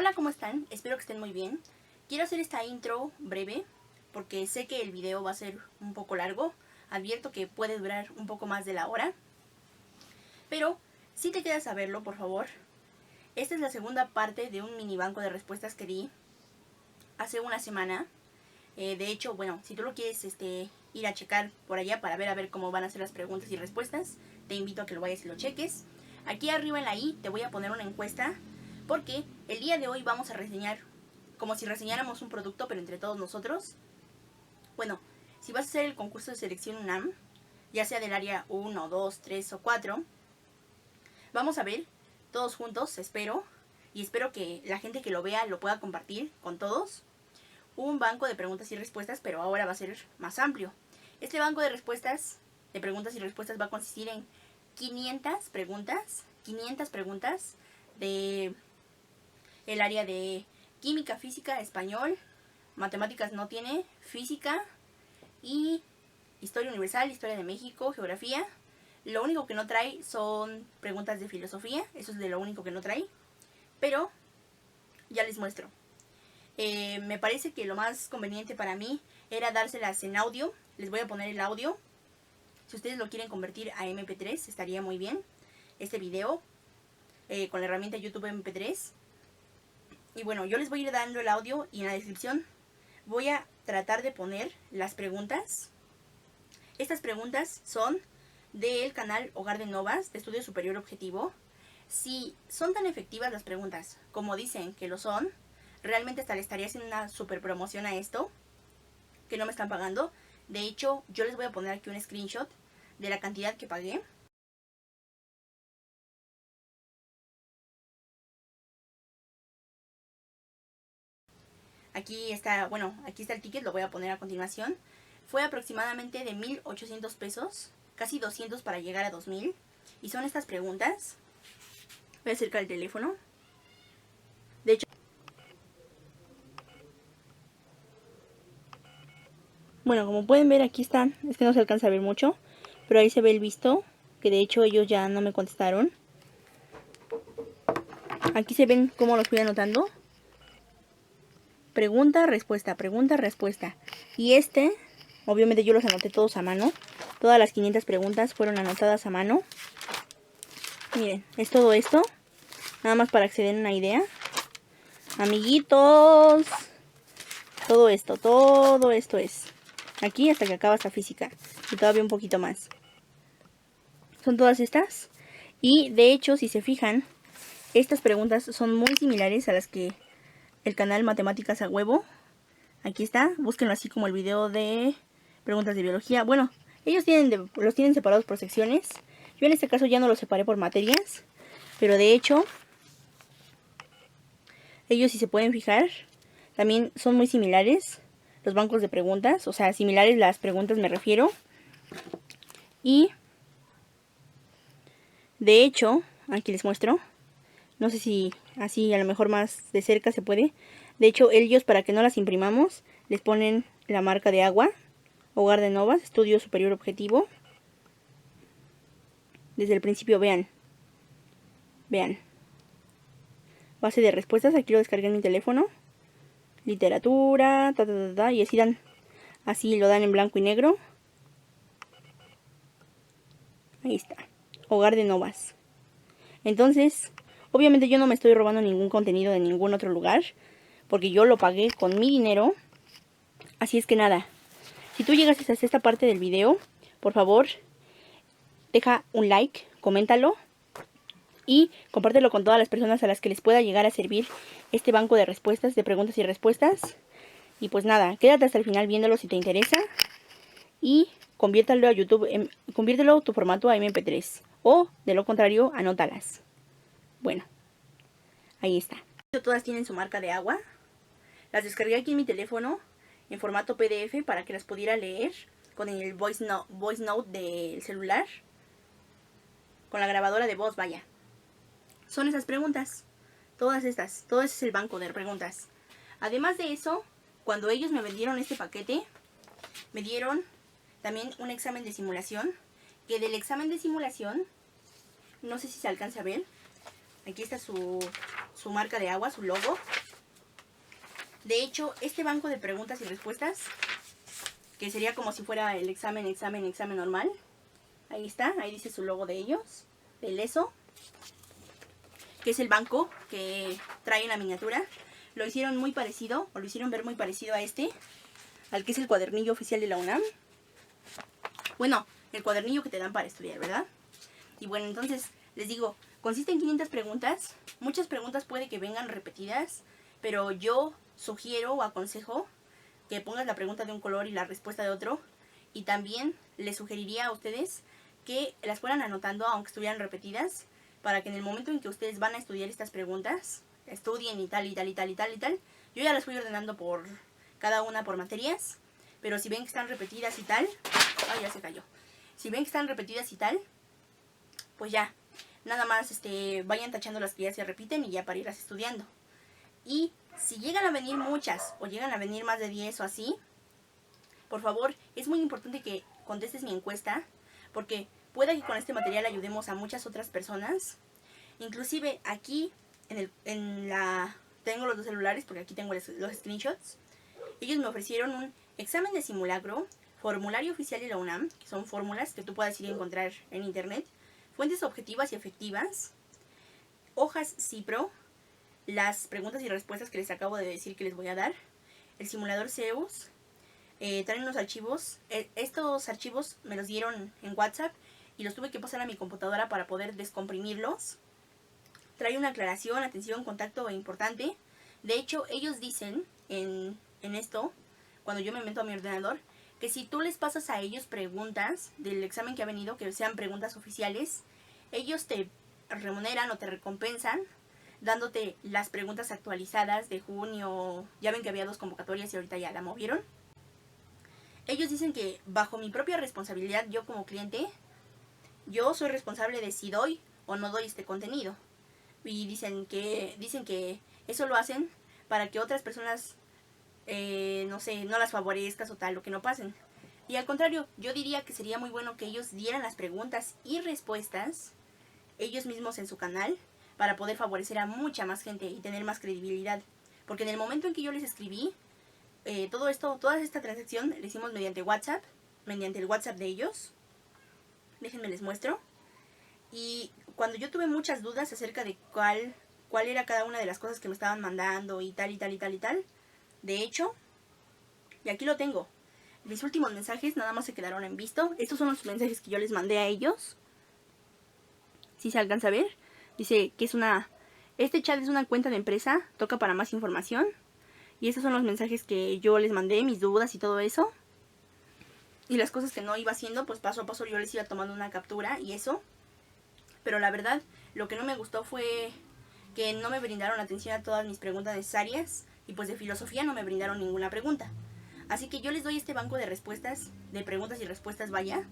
Hola, ¿cómo están? Espero que estén muy bien. Quiero hacer esta intro breve porque sé que el video va a ser un poco largo. Advierto que puede durar un poco más de la hora. Pero si te queda saberlo, por favor. Esta es la segunda parte de un mini banco de respuestas que di hace una semana. De hecho, bueno, si tú lo quieres ir a checar por allá para ver cómo van a ser las preguntas y respuestas, te invito a que lo vayas y lo cheques. Aquí arriba en la i te voy a poner una encuesta porque el día de hoy vamos a reseñar como si reseñáramos un producto, pero entre todos nosotros. Bueno, si vas a hacer el concurso de selección UNAM, ya sea del área 1, 2, 3 o 4, vamos a ver todos juntos, espero, y espero que la gente que lo vea lo pueda compartir con todos, un banco de preguntas y respuestas, pero ahora va a ser más amplio. Este banco de respuestas, de preguntas y respuestas, va a consistir en 500 preguntas de el área de química, física, español, matemáticas no tiene, física y historia universal, historia de México, geografía. Lo único que no trae son preguntas de filosofía, eso es de lo único que no trae, pero ya les muestro. Me parece que lo más conveniente para mí era dárselas en audio. Les voy a poner el audio. Si ustedes lo quieren convertir a MP3, estaría muy bien este video con la herramienta YouTube MP3. Y bueno, yo les voy a ir dando el audio y en la descripción voy a tratar de poner las preguntas. Estas preguntas son del canal Hogar de Novas de Estudio Superior Objetivo. Si son tan efectivas las preguntas como dicen que lo son, realmente hasta le estaría haciendo una super promoción a esto, que no me están pagando. De hecho, yo les voy a poner aquí un screenshot de la cantidad que pagué. Aquí está, bueno, aquí está el ticket, lo voy a poner a continuación. Fue aproximadamente de 1,800 pesos, casi 200 para llegar a 2,000. Y son estas preguntas. Voy a acercar el teléfono. De hecho, bueno, como pueden ver aquí están, es que no se alcanza a ver mucho, pero ahí se ve el visto, que de hecho ellos ya no me contestaron. Aquí se ven cómo los fui anotando. Pregunta, respuesta, pregunta, respuesta. Y obviamente yo los anoté todos a mano. Todas las 500 preguntas fueron anotadas a mano. Miren, es todo esto. Nada más para que se den una idea. Amiguitos. Todo esto es. Aquí hasta que acaba esta física. Y todavía un poquito más. Son todas estas. Y de hecho, si se fijan, estas preguntas son muy similares a las que el canal Matemáticas a Huevo. Aquí está, búsquenlo así como el video de preguntas de biología. Bueno, ellos los tienen separados por secciones. Yo en este caso ya no los separé por materias. Pero de hecho, ellos, si se pueden fijar, también son muy similares los bancos de preguntas. O sea, similares las preguntas me refiero. Y de hecho, aquí les muestro. No sé si así a lo mejor más de cerca se puede. De hecho, ellos, para que no las imprimamos, les ponen la marca de agua. Hogar de Novas, Estudio Superior Objetivo. Desde el principio, vean. Vean. Base de respuestas, aquí lo descargué en mi teléfono. Literatura, y así lo dan en blanco y negro. Ahí está. Hogar de Novas. Entonces, obviamente yo no me estoy robando ningún contenido de ningún otro lugar, porque yo lo pagué con mi dinero. Así es que nada, si tú llegas hasta esta parte del video, por favor, deja un like, coméntalo y compártelo con todas las personas a las que les pueda llegar a servir este banco de respuestas, de preguntas y respuestas. Y pues nada, quédate hasta el final viéndolo si te interesa y conviértelo a YouTube, conviértelo tu formato a MP3 o de lo contrario, anótalas. Bueno, ahí está. Todas tienen su marca de agua. Las descargué aquí en mi teléfono en formato PDF para que las pudiera leer con el voice note del celular, con la grabadora de voz, vaya. Son esas preguntas, todas estas, todo ese es el banco de preguntas. Además de eso, cuando ellos me vendieron este paquete, me dieron también un examen de simulación, que del examen de simulación, no sé si se alcanza a ver, aquí está su su marca de agua, su logo. De hecho, este banco de preguntas y respuestas, que sería como si fuera el examen normal. Ahí está, ahí dice su logo de ellos, del ESO, que es el banco que trae en la miniatura. Lo hicieron muy parecido, o lo hicieron ver muy parecido a este, al que es el cuadernillo oficial de la UNAM. Bueno, el cuadernillo que te dan para estudiar, ¿verdad? Y bueno, entonces, les digo, consiste en 500 preguntas. Muchas preguntas puede que vengan repetidas, pero yo sugiero o aconsejo que pongas la pregunta de un color y la respuesta de otro. Y también les sugeriría a ustedes que las fueran anotando, aunque estuvieran repetidas, para que en el momento en que ustedes van a estudiar estas preguntas, estudien y tal, y tal, y tal, y tal, y tal. Yo ya las fui ordenando por cada una por materias, pero si ven que están repetidas y tal... ¡Ay, ya se cayó! Si ven que están repetidas y tal, pues ya, nada más vayan tachando las que ya se repiten y ya para irlas estudiando. Y si llegan a venir muchas, o llegan a venir más de 10 o así, por favor, es muy importante que contestes mi encuesta, porque puede que con este material ayudemos a muchas otras personas. Inclusive aquí, tengo los dos celulares, porque aquí tengo los screenshots. Ellos me ofrecieron un examen de simulacro, formulario oficial de la UNAM, que son fórmulas que tú puedes ir a encontrar en internet, fuentes objetivas y efectivas, hojas Cipro, las preguntas y respuestas que les acabo de decir que les voy a dar, el simulador Zeus, traen unos archivos. Estos archivos me los dieron en WhatsApp y los tuve que pasar a mi computadora para poder descomprimirlos. Trae una aclaración, atención, contacto importante. De hecho, ellos dicen en esto, cuando yo me meto a mi ordenador, que si tú les pasas a ellos preguntas del examen que ha venido, que sean preguntas oficiales, ellos te remuneran o te recompensan dándote las preguntas actualizadas de junio. Ya ven que había 2 convocatorias y ahorita ya la movieron. Ellos dicen que bajo mi propia responsabilidad, yo como cliente, yo soy responsable de si doy o no doy este contenido. Y dicen que eso lo hacen para que otras personas, no sé, no las favorezcas o tal, o que no pasen. Y al contrario, yo diría que sería muy bueno que ellos dieran las preguntas y respuestas ellos mismos en su canal, para poder favorecer a mucha más gente y tener más credibilidad. Porque en el momento en que yo les escribí, toda esta transacción la hicimos mediante WhatsApp, mediante el WhatsApp de ellos. Déjenme les muestro. Y cuando yo tuve muchas dudas acerca de cuál era cada una de las cosas que me estaban mandando y tal, y tal, y tal, y tal, de hecho, y aquí lo tengo, mis últimos mensajes nada más se quedaron en visto. Estos son los mensajes que yo les mandé a ellos. Si se alcanza a ver, dice que este chat es una cuenta de empresa, toca para más información. Y estos son los mensajes que yo les mandé, mis dudas y todo eso. Y las cosas que no iba haciendo, pues paso a paso yo les iba tomando una captura y eso. Pero la verdad, lo que no me gustó fue que no me brindaron atención a todas mis preguntas necesarias. Y pues de filosofía no me brindaron ninguna pregunta. Así que yo les doy este banco de respuestas, de preguntas y respuestas, vaya,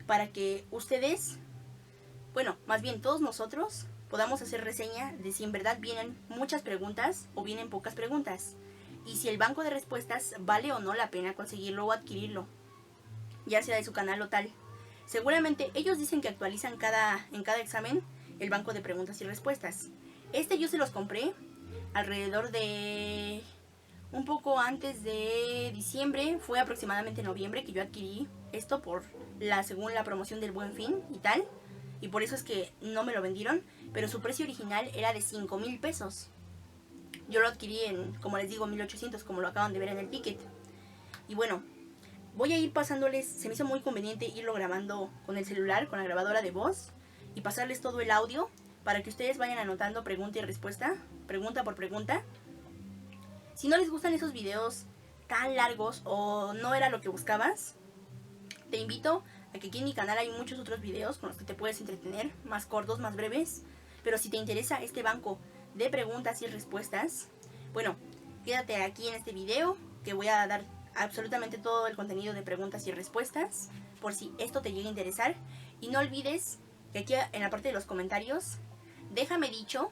para que ustedes, bueno, más bien todos nosotros, podamos hacer reseña de si en verdad vienen muchas preguntas o vienen pocas preguntas. Y si el banco de respuestas vale o no la pena conseguirlo o adquirirlo, ya sea de su canal o tal. Seguramente ellos dicen que actualizan en cada examen el banco de preguntas y respuestas. Yo se los compré alrededor de un poco antes de diciembre. Fue aproximadamente noviembre que yo adquirí esto según la promoción del Buen Fin y tal. Y por eso es que no me lo vendieron, pero su precio original era de 5,000 pesos. Yo lo adquirí en, como les digo, 1,800, como lo acaban de ver en el ticket. Y bueno, voy a ir pasándoles, se me hizo muy conveniente irlo grabando con el celular, con la grabadora de voz, y pasarles todo el audio para que ustedes vayan anotando pregunta y respuesta, pregunta por pregunta. Si no les gustan esos videos tan largos o no era lo que buscabas, te invito a que aquí en mi canal hay muchos otros videos con los que te puedes entretener, más cortos, más breves. Pero si te interesa este banco de preguntas y respuestas, bueno, quédate aquí en este video que voy a dar absolutamente todo el contenido de preguntas y respuestas por si esto te llega a interesar. Y no olvides que aquí en la parte de los comentarios déjame dicho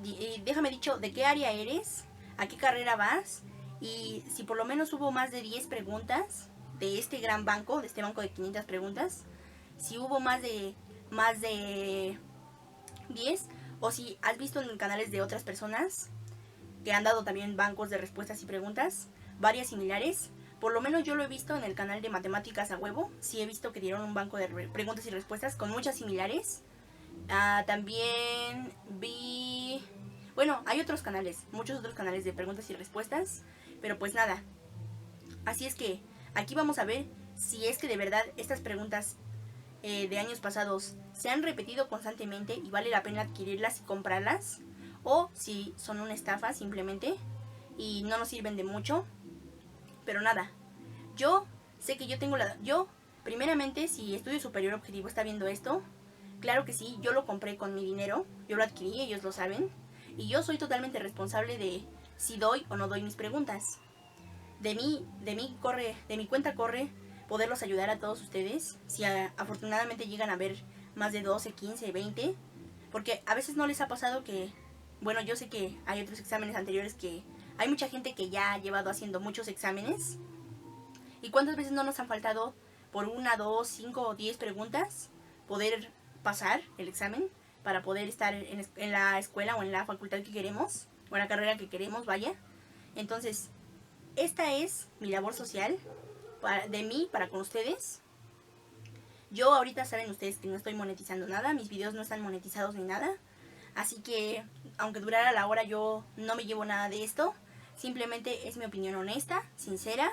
de qué área eres, a qué carrera vas, y si por lo menos hubo más de 10 preguntas de este gran banco, de este banco de 500 preguntas. Si hubo más de 10, o si has visto en canales de otras personas que han dado también bancos de respuestas y preguntas, varias similares. Por lo menos yo lo he visto en el canal de Matemáticas a Huevo. Sí he visto que dieron un banco de preguntas y respuestas con muchas similares. También vi... Bueno, hay otros canales, muchos otros canales de preguntas y respuestas. Pero pues nada. Así es que aquí vamos a ver si es que de verdad estas preguntas de años pasados se han repetido constantemente y vale la pena adquirirlas y comprarlas. O si son una estafa simplemente y no nos sirven de mucho. Pero nada, yo sé que yo tengo la... Yo, primeramente, si Estudio Superior Objetivo está viendo esto, claro que sí, yo lo compré con mi dinero, yo lo adquirí, ellos lo saben, y yo soy totalmente responsable de si doy o no doy mis preguntas. De mi cuenta corre poderlos ayudar a todos ustedes, si afortunadamente llegan a ver más de 12, 15, 20, porque a veces no les ha pasado que, bueno, yo sé que hay otros exámenes anteriores que hay mucha gente que ya ha llevado haciendo muchos exámenes. ¿Y cuántas veces no nos han faltado por 1, 2, 5 o 10 preguntas poder pasar el examen para poder estar en la escuela o en la facultad que queremos o en la carrera que queremos, vaya? Entonces, esta es mi labor social de mí para con ustedes. Yo ahorita saben ustedes que no estoy monetizando nada, mis videos no están monetizados ni nada. Así que, aunque durara la hora, yo no me llevo nada de esto. Simplemente es mi opinión honesta, sincera.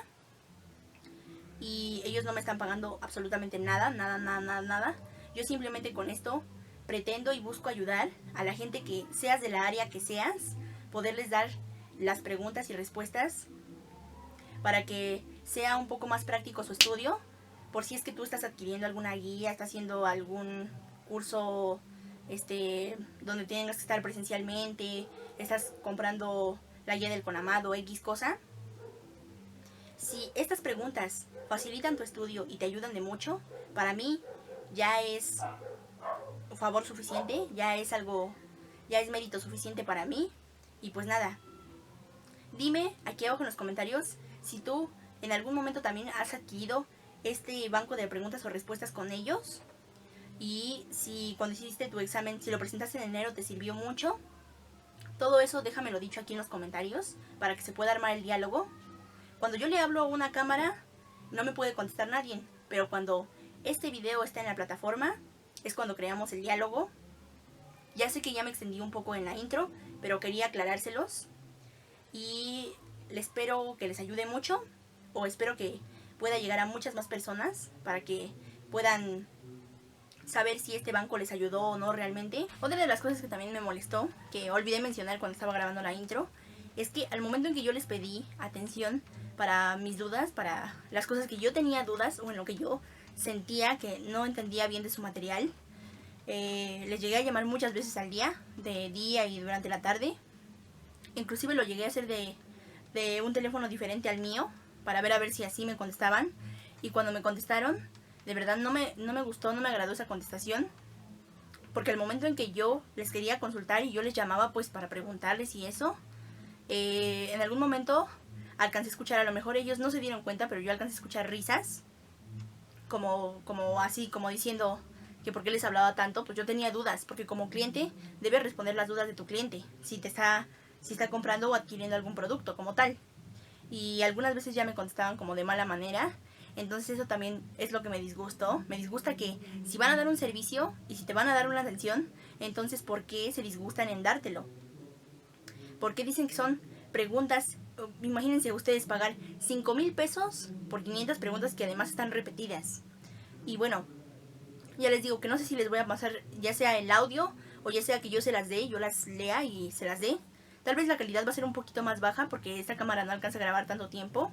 Y ellos no me están pagando absolutamente nada. Yo simplemente con esto pretendo y busco ayudar a la gente que, seas de la área que seas, poderles dar las preguntas y respuestas para que sea un poco más práctico su estudio. Por si es que tú estás adquiriendo alguna guía, estás haciendo algún curso donde tengas que estar presencialmente, estás comprando la guía del CONAMAD X cosa. Si estas preguntas facilitan tu estudio y te ayudan de mucho, para mí ya es un favor suficiente, ya es mérito suficiente para mí. Y pues nada, dime aquí abajo en los comentarios si tú en algún momento también has adquirido este banco de preguntas o respuestas con ellos. Y si cuando hiciste tu examen, si lo presentaste en enero, te sirvió mucho. Todo eso déjamelo dicho aquí en los comentarios para que se pueda armar el diálogo. Cuando yo le hablo a una cámara, no me puede contestar nadie. Pero cuando este video está en la plataforma, es cuando creamos el diálogo. Ya sé que ya me extendí un poco en la intro, pero quería aclarárselos. Y espero que les ayude mucho. O espero que pueda llegar a muchas más personas para que puedan saber si este banco les ayudó o no realmente. Otra de las cosas que también me molestó, que olvidé mencionar cuando estaba grabando la intro, es que al momento en que yo les pedí atención para mis dudas, para las cosas que yo tenía dudas o en lo que yo sentía que no entendía bien de su material, les llegué a llamar muchas veces al día, de día y durante la tarde. Inclusive lo llegué a hacer de un teléfono diferente al mío para ver a ver si así me contestaban. Y cuando me contestaron, de verdad no me gustó, no me agradó esa contestación, porque al momento en que yo les quería consultar y yo les llamaba pues para preguntarles y eso, en algún momento alcancé a escuchar, a lo mejor ellos no se dieron cuenta, pero yo alcancé a escuchar risas, como así, como diciendo que por qué les hablaba tanto. Pues yo tenía dudas, porque como cliente debes responder las dudas de tu cliente, si está comprando o adquiriendo algún producto como tal. Y algunas veces ya me contestaban como de mala manera. Entonces eso también es lo que me disgustó. Me disgusta que si van a dar un servicio y si te van a dar una atención, entonces ¿por qué se disgustan en dártelo? ¿Por qué dicen que son preguntas? Imagínense ustedes pagar 5,000 pesos por 500 preguntas que además están repetidas. Y bueno, ya les digo que no sé si les voy a pasar ya sea el audio o ya sea que yo se las dé, yo las lea y se las dé. Tal vez la calidad va a ser un poquito más baja porque esta cámara no alcanza a grabar tanto tiempo.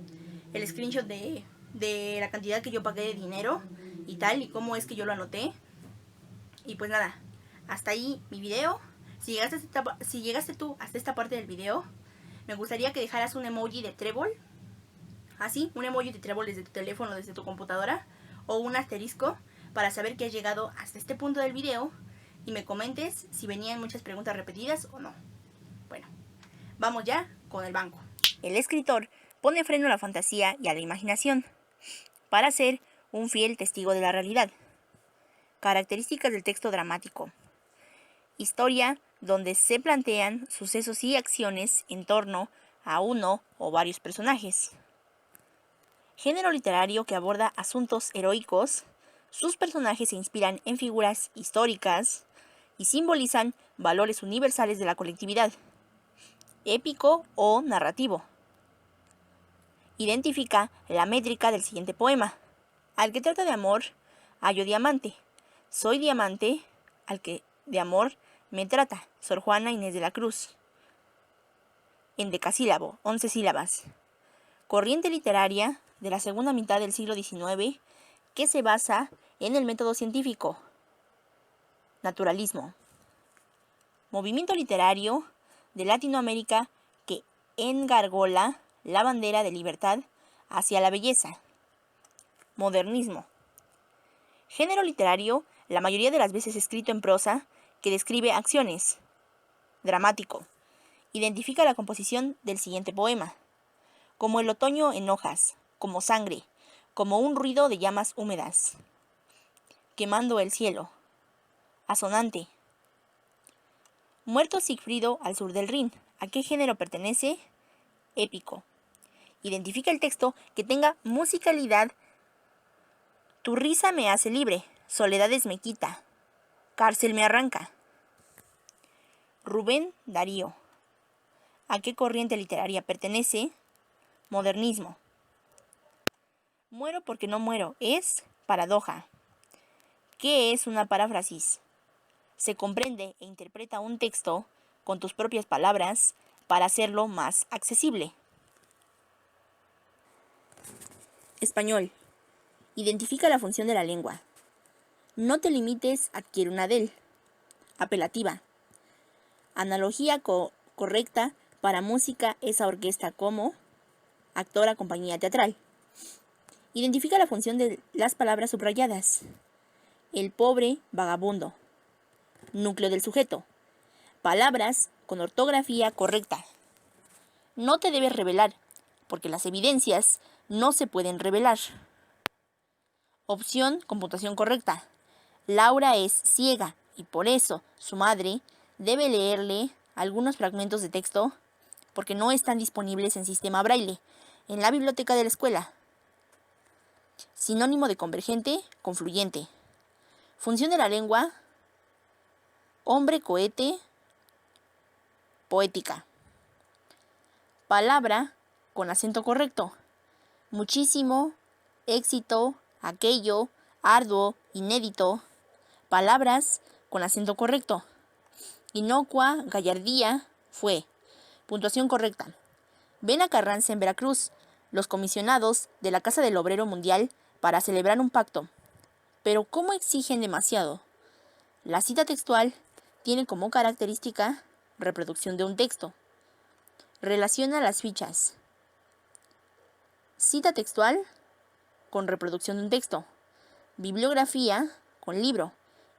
El screenshot de la cantidad que yo pagué de dinero y tal, y cómo es que yo lo anoté. Y pues nada, hasta ahí mi video. Si llegaste tú hasta esta parte del video, me gustaría que dejaras un emoji de trébol. Así, un emoji de trébol desde tu teléfono, desde tu computadora, o un asterisco para saber que has llegado hasta este punto del video y me comentes si venían muchas preguntas repetidas o no. Bueno, vamos ya con el banco. El escritor pone freno a la fantasía y a la imaginación para ser un fiel testigo de la realidad. Características del texto dramático. Historia donde se plantean sucesos y acciones en torno a uno o varios personajes. Género literario que aborda asuntos heroicos. Sus personajes se inspiran en figuras históricas y simbolizan valores universales de la colectividad. Épico o narrativo. Identifica la métrica del siguiente poema. Al que trata de amor, hallo diamante. Soy diamante al que de amor me trata. Sor Juana Inés de la Cruz. En decasílabo, 11 sílabas. Corriente literaria de la segunda mitad del siglo XIX que se basa en el método científico. Naturalismo. Movimiento literario de Latinoamérica que engargola la bandera de libertad hacia la belleza. Modernismo. Género literario, la mayoría de las veces escrito en prosa, que describe acciones. Dramático. Identifica la composición del siguiente poema. Como el otoño en hojas, como sangre, como un ruido de llamas húmedas. Quemando el cielo. Asonante. Muerto Sigfrido al sur del Rin. ¿A qué género pertenece? Épico. Identifica el texto que tenga musicalidad. Tu risa me hace libre, soledades me quita, cárcel me arranca. Rubén Darío. ¿A qué corriente literaria pertenece? Modernismo. Muero porque no muero, es paradoja. ¿Qué es una paráfrasis? Se comprende e interpreta un texto con tus propias palabras para hacerlo más accesible. Español. Identifica la función de la lengua. No te limites, adquiere una del. Apelativa. Analogía correcta para música esa orquesta como actora, compañía teatral. Identifica la función de las palabras subrayadas. El pobre vagabundo. Núcleo del sujeto. Palabras con ortografía correcta. No te debes revelar, porque las evidencias no se pueden revelar. Opción, computación correcta. Laura es ciega y por eso su madre debe leerle algunos fragmentos de texto porque no están disponibles en sistema braille en la biblioteca de la escuela. Sinónimo de convergente, confluyente. Función de la lengua, hombre cohete, poética. Palabra con acento correcto. Muchísimo, éxito, aquello, arduo, inédito. Palabras con acento correcto. Inocua, gallardía, fue. Puntuación correcta. Ven a Carranza en Veracruz, los comisionados de la Casa del Obrero Mundial para celebrar un pacto. Pero ¿cómo exigen demasiado? La cita textual tiene como característica reproducción de un texto. Relaciona las fichas. Cita textual con reproducción de un texto. Bibliografía con libro.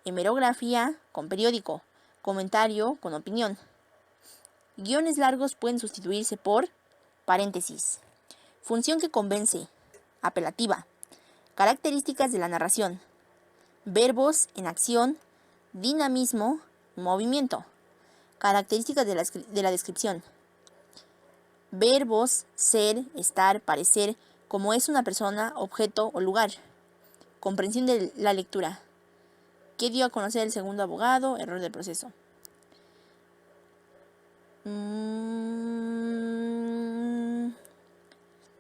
Hemerografía con periódico. Comentario con opinión. Guiones largos pueden sustituirse por paréntesis. Función que convence. Apelativa. Características de la narración. Verbos en acción, dinamismo, movimiento. Características de la descripción. Verbos, ser, estar, parecer, como es una persona, objeto o lugar. Comprensión de la lectura. ¿Qué dio a conocer el segundo abogado? Error del proceso.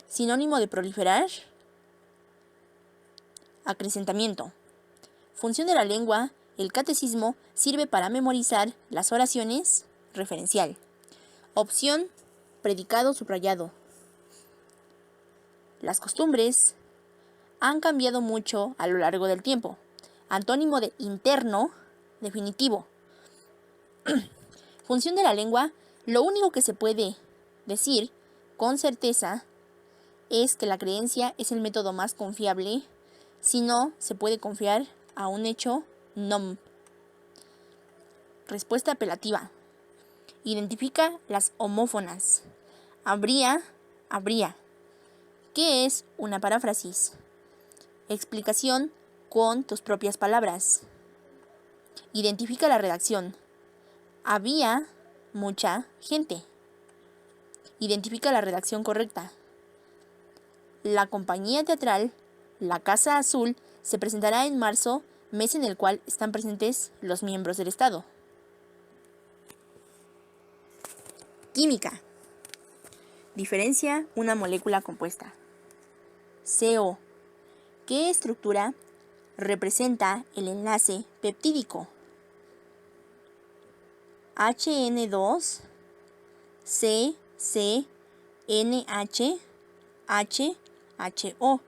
Sinónimo de proliferar. Acrecentamiento. Función de la lengua. El catecismo sirve para memorizar las oraciones. Referencial. Opción. Predicado subrayado. Las costumbres han cambiado mucho a lo largo del tiempo. Antónimo de interno, definitivo. Función de la lengua. Lo único que se puede decir con certeza es que la creencia es el método más confiable. Si no, se puede confiar a un hecho nom. Respuesta apelativa. Identifica las homófonas. Habría, habría. ¿Qué es una paráfrasis? Explicación con tus propias palabras. Identifica la redacción. Había mucha gente. Identifica la redacción correcta. La compañía teatral La Casa Azul se presentará en marzo, mes en el cual están presentes los miembros del Estado. Química. Diferencia una molécula compuesta. CO. ¿Qué estructura representa el enlace peptídico? HN2, C, C, NH, H, HO.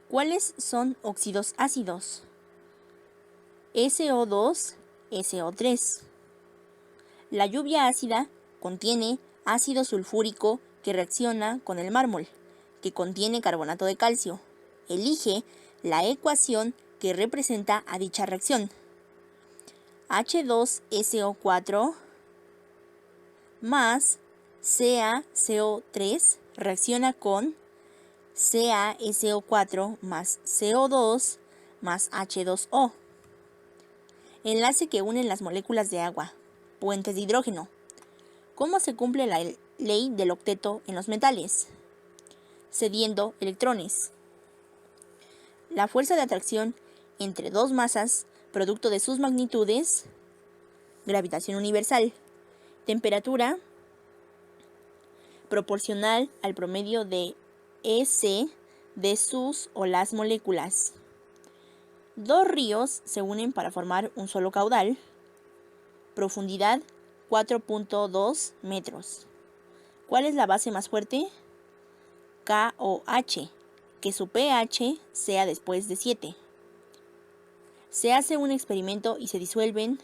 ¿Cuáles son óxidos ácidos? SO2, SO3. La lluvia ácida contiene ácido sulfúrico que reacciona con el mármol, que contiene carbonato de calcio. Elige la ecuación que representa a dicha reacción. H2SO4 más CaCO3 reacciona con CaSO4 más CO2 más H2O. Enlace que unen las moléculas de agua. Puentes de hidrógeno. ¿Cómo se cumple la ley del octeto en los metales? Cediendo electrones. La fuerza de atracción entre dos masas, producto de sus magnitudes. Gravitación universal. Temperatura proporcional al promedio de EC de sus o las moléculas. Dos ríos se unen para formar un solo caudal. Profundidad 4.2 metros. ¿Cuál es la base más fuerte? KOH, que su pH sea después de 7. Se hace un experimento y se disuelven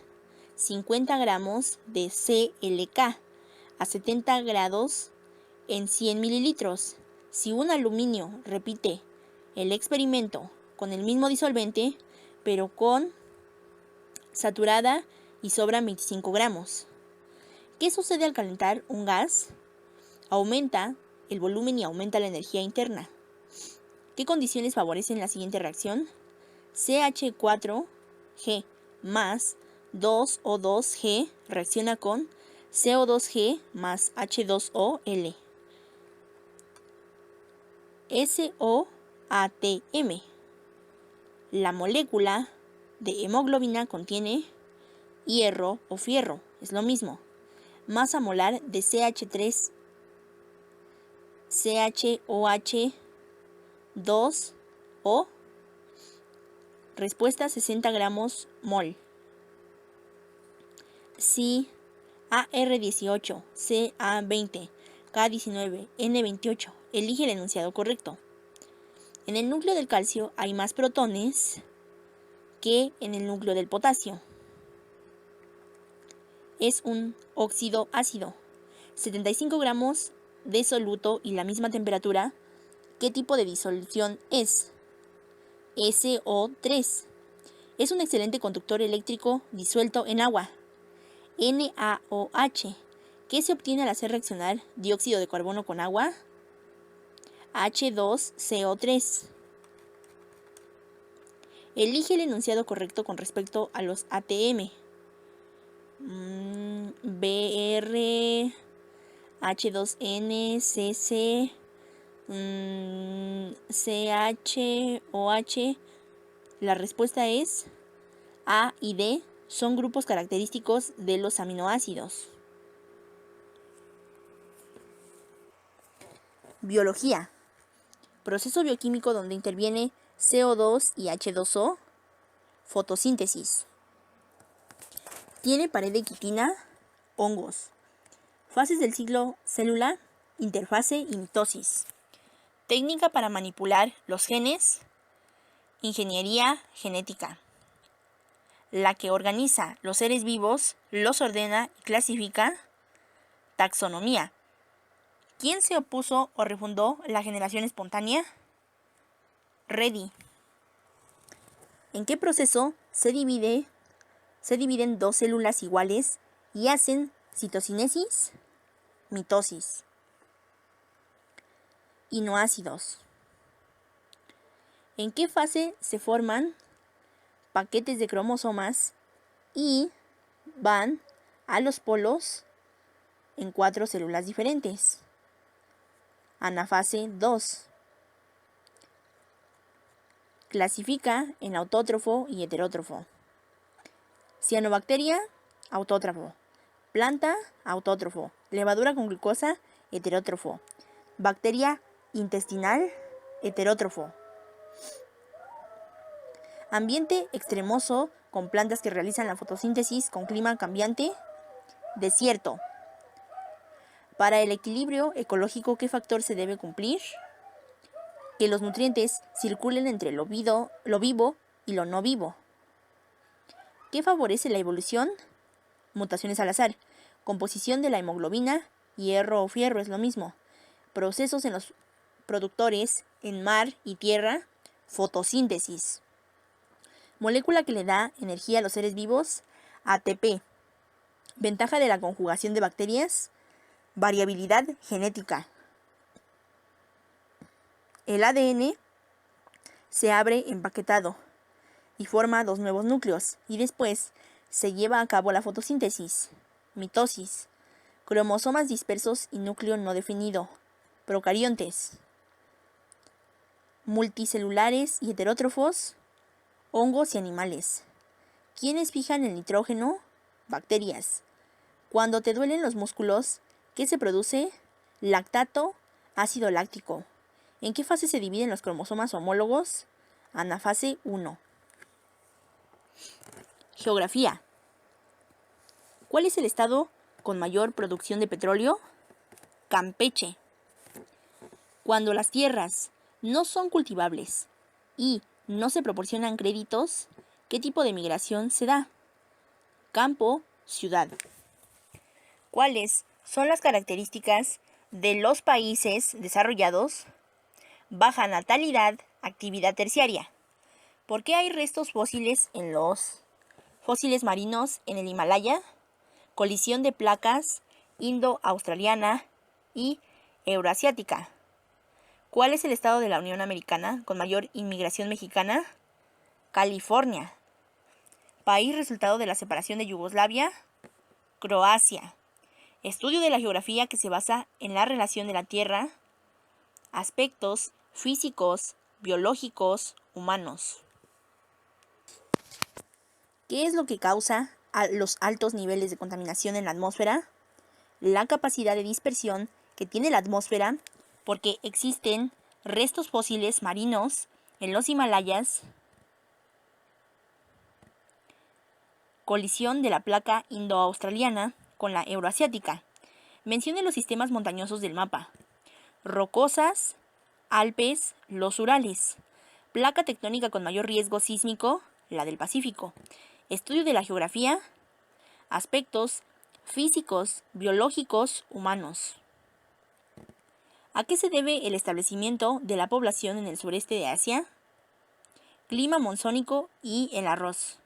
50 gramos de CLK a 70 grados en 100 mililitros. Si un aluminio repite el experimento con el mismo disolvente, pero con saturada y sobran 25 gramos. ¿Qué sucede al calentar un gas? Aumenta el volumen y aumenta la energía interna. ¿Qué condiciones favorecen la siguiente reacción? CH4G más 2O2G reacciona con CO2G más H2OL. SOATM. La molécula de hemoglobina contiene hierro o fierro, es lo mismo. Masa molar de CH3, CHOH2O. Respuesta 60 gramos mol. Si AR18, CA20, K19, N28. Elige el enunciado correcto. En el núcleo del calcio hay más protones que en el núcleo del potasio. Es un óxido ácido. 75 gramos de soluto y la misma temperatura. ¿Qué tipo de disolución es? SO3. Es un excelente conductor eléctrico disuelto en agua. NaOH. ¿Qué se obtiene al hacer reaccionar dióxido de carbono con agua? H2CO3. Elige el enunciado correcto con respecto a los ATM. BR, H2N, CC, CH, OH. La respuesta es A y D. Son grupos característicos de los aminoácidos. Biología. Proceso bioquímico donde interviene CO2 y H2O. Fotosíntesis. Tiene pared de quitina. Hongos. Fases del ciclo célula, interfase y mitosis. Técnica para manipular los genes. Ingeniería genética. La que organiza los seres vivos, los ordena y clasifica. Taxonomía. ¿Quién se opuso o refundó la generación espontánea? Redi. ¿En qué proceso se dividen dos células iguales y hacen citocinesis? Mitosis. Aminoácidos. ¿En qué fase se forman paquetes de cromosomas y van a los polos en 4 células diferentes. Anafase 2. Clasifica en autótrofo y heterótrofo. Cianobacteria, autótrofo. Planta, autótrofo. Levadura con glucosa, heterótrofo. Bacteria intestinal, heterótrofo. Ambiente extremoso con plantas que realizan la fotosíntesis con clima cambiante. Desierto. Para el equilibrio ecológico, ¿qué factor se debe cumplir? Que los nutrientes circulen entre lo vivo y lo no vivo. ¿Qué favorece la evolución? Mutaciones al azar. Composición de la hemoglobina, hierro o fierro es lo mismo. Procesos en los productores, en mar y tierra, fotosíntesis. Molécula que le da energía a los seres vivos, ATP. Ventaja de la conjugación de bacterias, variabilidad genética. El ADN se abre empaquetado y forma 2 nuevos núcleos y después se lleva a cabo la fotosíntesis, mitosis, cromosomas dispersos y núcleo no definido, procariontes, multicelulares y heterótrofos, hongos y animales. ¿Quiénes fijan el nitrógeno? Bacterias. Cuando te duelen los músculos, ¿qué se produce? Lactato, ácido láctico. ¿En qué fase se dividen los cromosomas homólogos? Anafase 1. Geografía. ¿Cuál es el estado con mayor producción de petróleo? Campeche. Cuando las tierras no son cultivables y no se proporcionan créditos, ¿qué tipo de migración se da? Campo, ciudad. ¿Cuáles son las características de los países desarrollados? Baja natalidad, actividad terciaria. ¿Por qué hay restos fósiles en los fósiles marinos en el Himalaya? Colisión de placas indo-australiana y euroasiática. ¿Cuál es el estado de la Unión Americana con mayor inmigración mexicana? California. País resultado de la separación de Yugoslavia, Croacia. Estudio de la geografía que se basa en la relación de la Tierra, aspectos físicos, biológicos, humanos. ¿Qué es lo que causa los altos niveles de contaminación en la atmósfera? La capacidad de dispersión que tiene la atmósfera porque existen restos fósiles marinos en los Himalayas, colisión de la placa indo-australiana con la euroasiática. Mencione los sistemas montañosos del mapa. Rocosas, Alpes, los Urales. Placa tectónica con mayor riesgo sísmico, la del Pacífico. Estudio de la geografía, aspectos físicos, biológicos, humanos. ¿A qué se debe el establecimiento de la población en el sureste de Asia? Clima monzónico y el arroz.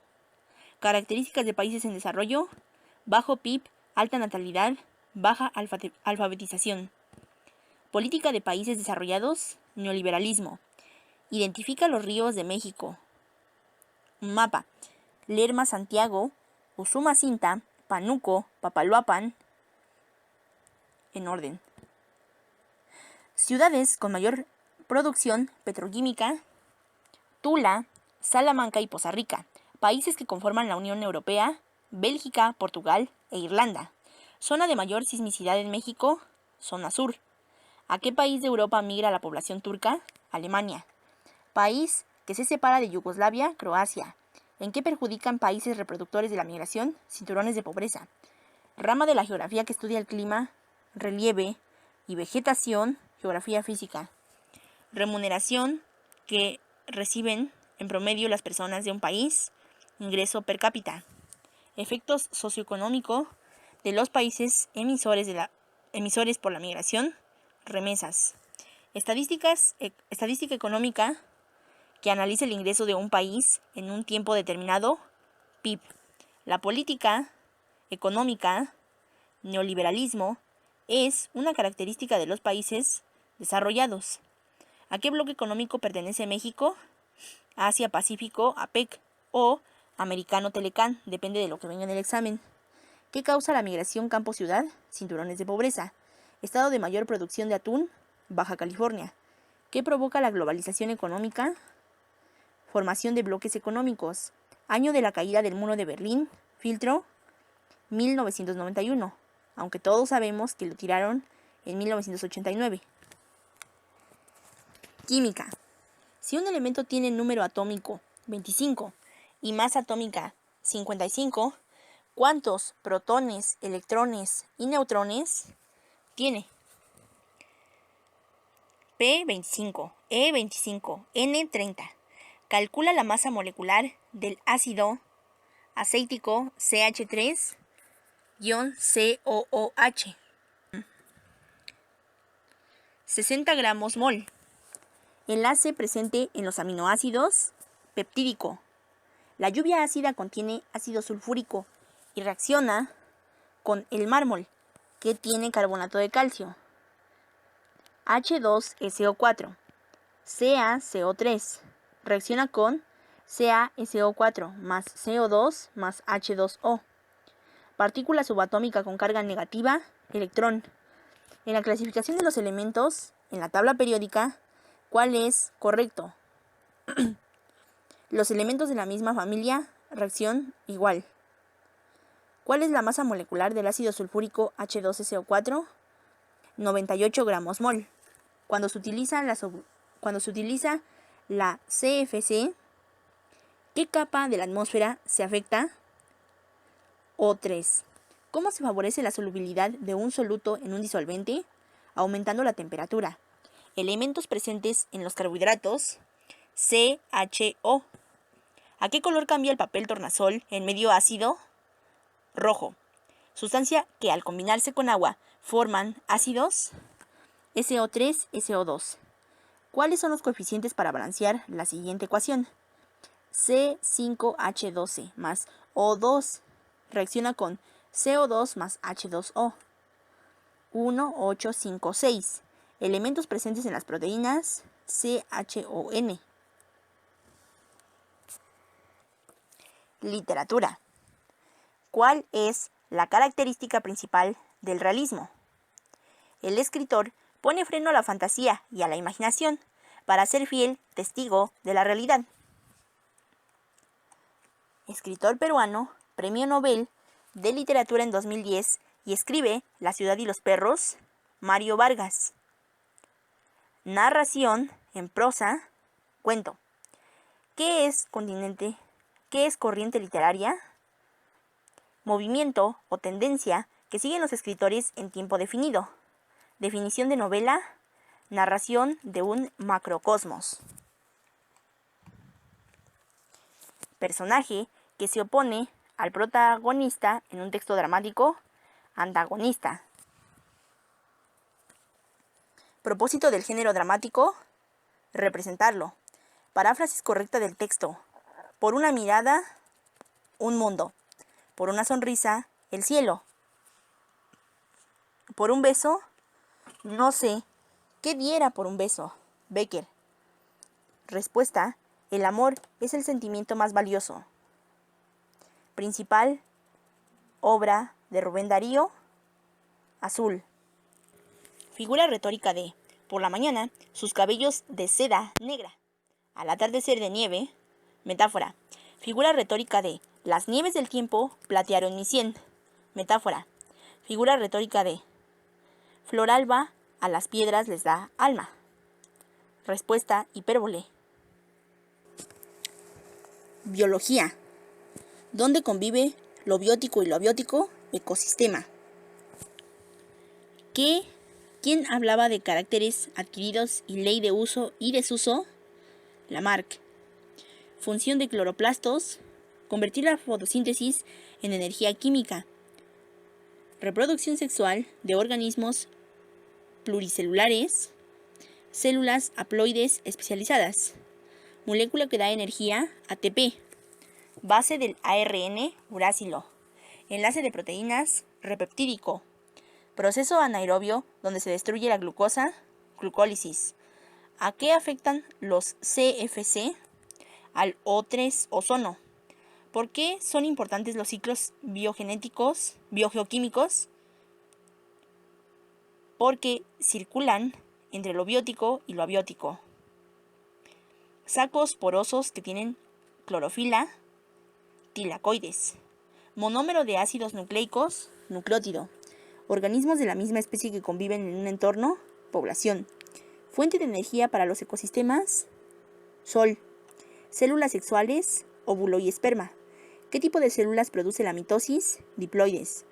Características de países en desarrollo: bajo PIB, alta natalidad, baja alfabetización. Política de países desarrollados, neoliberalismo. Identifica los ríos de México. Un mapa: Lerma, Santiago, Usumacinta, Panuco, Papaloapan, en orden. Ciudades con mayor producción petroquímica: Tula, Salamanca y Poza Rica. Países que conforman la Unión Europea: Bélgica, Portugal e Irlanda. Zona de mayor sismicidad en México: zona sur. ¿A qué país de Europa migra la población turca? Alemania. País que se separa de Yugoslavia, Croacia. ¿En qué perjudican países reproductores de la migración? Cinturones de pobreza. Rama de la geografía que estudia el clima, relieve y vegetación, geografía física. Remuneración que reciben en promedio las personas de un país, ingreso per cápita. Efectos socioeconómicos de los países emisores por la migración, remesas. Estadística económica que analiza el ingreso de un país en un tiempo determinado, PIB. La política económica, neoliberalismo, es una característica de los países desarrollados. ¿A qué bloque económico pertenece México? Asia-Pacífico, APEC, o Americano-Telecán, depende de lo que venga en el examen. ¿Qué causa la migración campo-ciudad? Cinturones de pobreza. Estado de mayor producción de atún, Baja California. ¿Qué provoca la globalización económica? Formación de bloques económicos. Año de la caída del muro de Berlín, filtro, 1991, aunque todos sabemos que lo tiraron en 1989. Química. Si un elemento tiene número atómico 25 y masa atómica 55, ¿cuántos protones, electrones y neutrones tiene? P25, E25, N30. Calcula la masa molecular del ácido acético CH3-COOH. 60 gramos mol. Enlace presente en los aminoácidos, peptídico. La lluvia ácida contiene ácido sulfúrico y reacciona con el mármol, que tiene carbonato de calcio. H2SO4, CaCO3, reacciona con CaSO4 más CO2 más H2O. Partícula subatómica con carga negativa, electrón. En la clasificación de los elementos, en la tabla periódica, ¿cuál es correcto? Los elementos de la misma familia, reacción igual. ¿Cuál es la masa molecular del ácido sulfúrico H2SO4? 98 gramos mol. Cuando se utiliza la CFC, ¿qué capa de la atmósfera se afecta? O3. ¿Cómo se favorece la solubilidad de un soluto en un disolvente? Aumentando la temperatura. Elementos presentes en los carbohidratos, CHO. ¿A qué color cambia el papel tornasol en medio ácido? Rojo. Sustancia que al combinarse con agua forman ácidos, SO3, SO2. ¿Cuáles son los coeficientes para balancear la siguiente ecuación? C5H12 más O2 reacciona con CO2 más H2O. 1, 8, 5, 6. Elementos presentes en las proteínas, CHON. Literatura. ¿Cuál es la característica principal del realismo? El escritor pone freno a la fantasía y a la imaginación para ser fiel testigo de la realidad. Escritor peruano, Premio Nobel de Literatura en 2010 y escribe La ciudad y los perros, Mario Vargas. Narración en prosa, cuento. ¿Qué es continente? ¿Qué es corriente literaria? Movimiento o tendencia que siguen los escritores en tiempo definido. Definición de novela, narración de un macrocosmos. Personaje que se opone al protagonista en un texto dramático, antagonista. Propósito del género dramático, representarlo. Paráfrasis correcta del texto. Por una mirada, un mundo. Por una sonrisa, el cielo. Por un beso, no sé qué diera por un beso. Becker. Respuesta, el amor es el sentimiento más valioso. Principal, obra de Rubén Darío, Azul. Figura retórica de, por la mañana, sus cabellos de seda negra. Al atardecer de nieve, metáfora. Figura retórica de, las nieves del tiempo platearon mi sien. Metáfora. Figura retórica de, flor alba a las piedras les da alma. Respuesta, hipérbole. Biología. ¿Dónde convive lo biótico y lo abiótico? Ecosistema. ¿Quién hablaba de caracteres adquiridos y ley de uso y desuso? Lamarck. Función de cloroplastos, convertir la fotosíntesis en energía química. Reproducción sexual de organismos pluricelulares, células haploides especializadas. Molécula que da energía, ATP. Base del ARN, uracilo. Enlace de proteínas, repeptídico. Proceso anaerobio donde se destruye la glucosa, glucólisis. ¿A qué afectan los CFC? Al O3 ozono. ¿Por qué son importantes los ciclos biogeoquímicos? Porque circulan entre lo biótico y lo abiótico. Sacos porosos que tienen clorofila, tilacoides. Monómero de ácidos nucleicos, nucleótido. Organismos de la misma especie que conviven en un entorno, población. Fuente de energía para los ecosistemas, sol. Células sexuales, óvulo y esperma. ¿Qué tipo de células produce la mitosis? Diploides.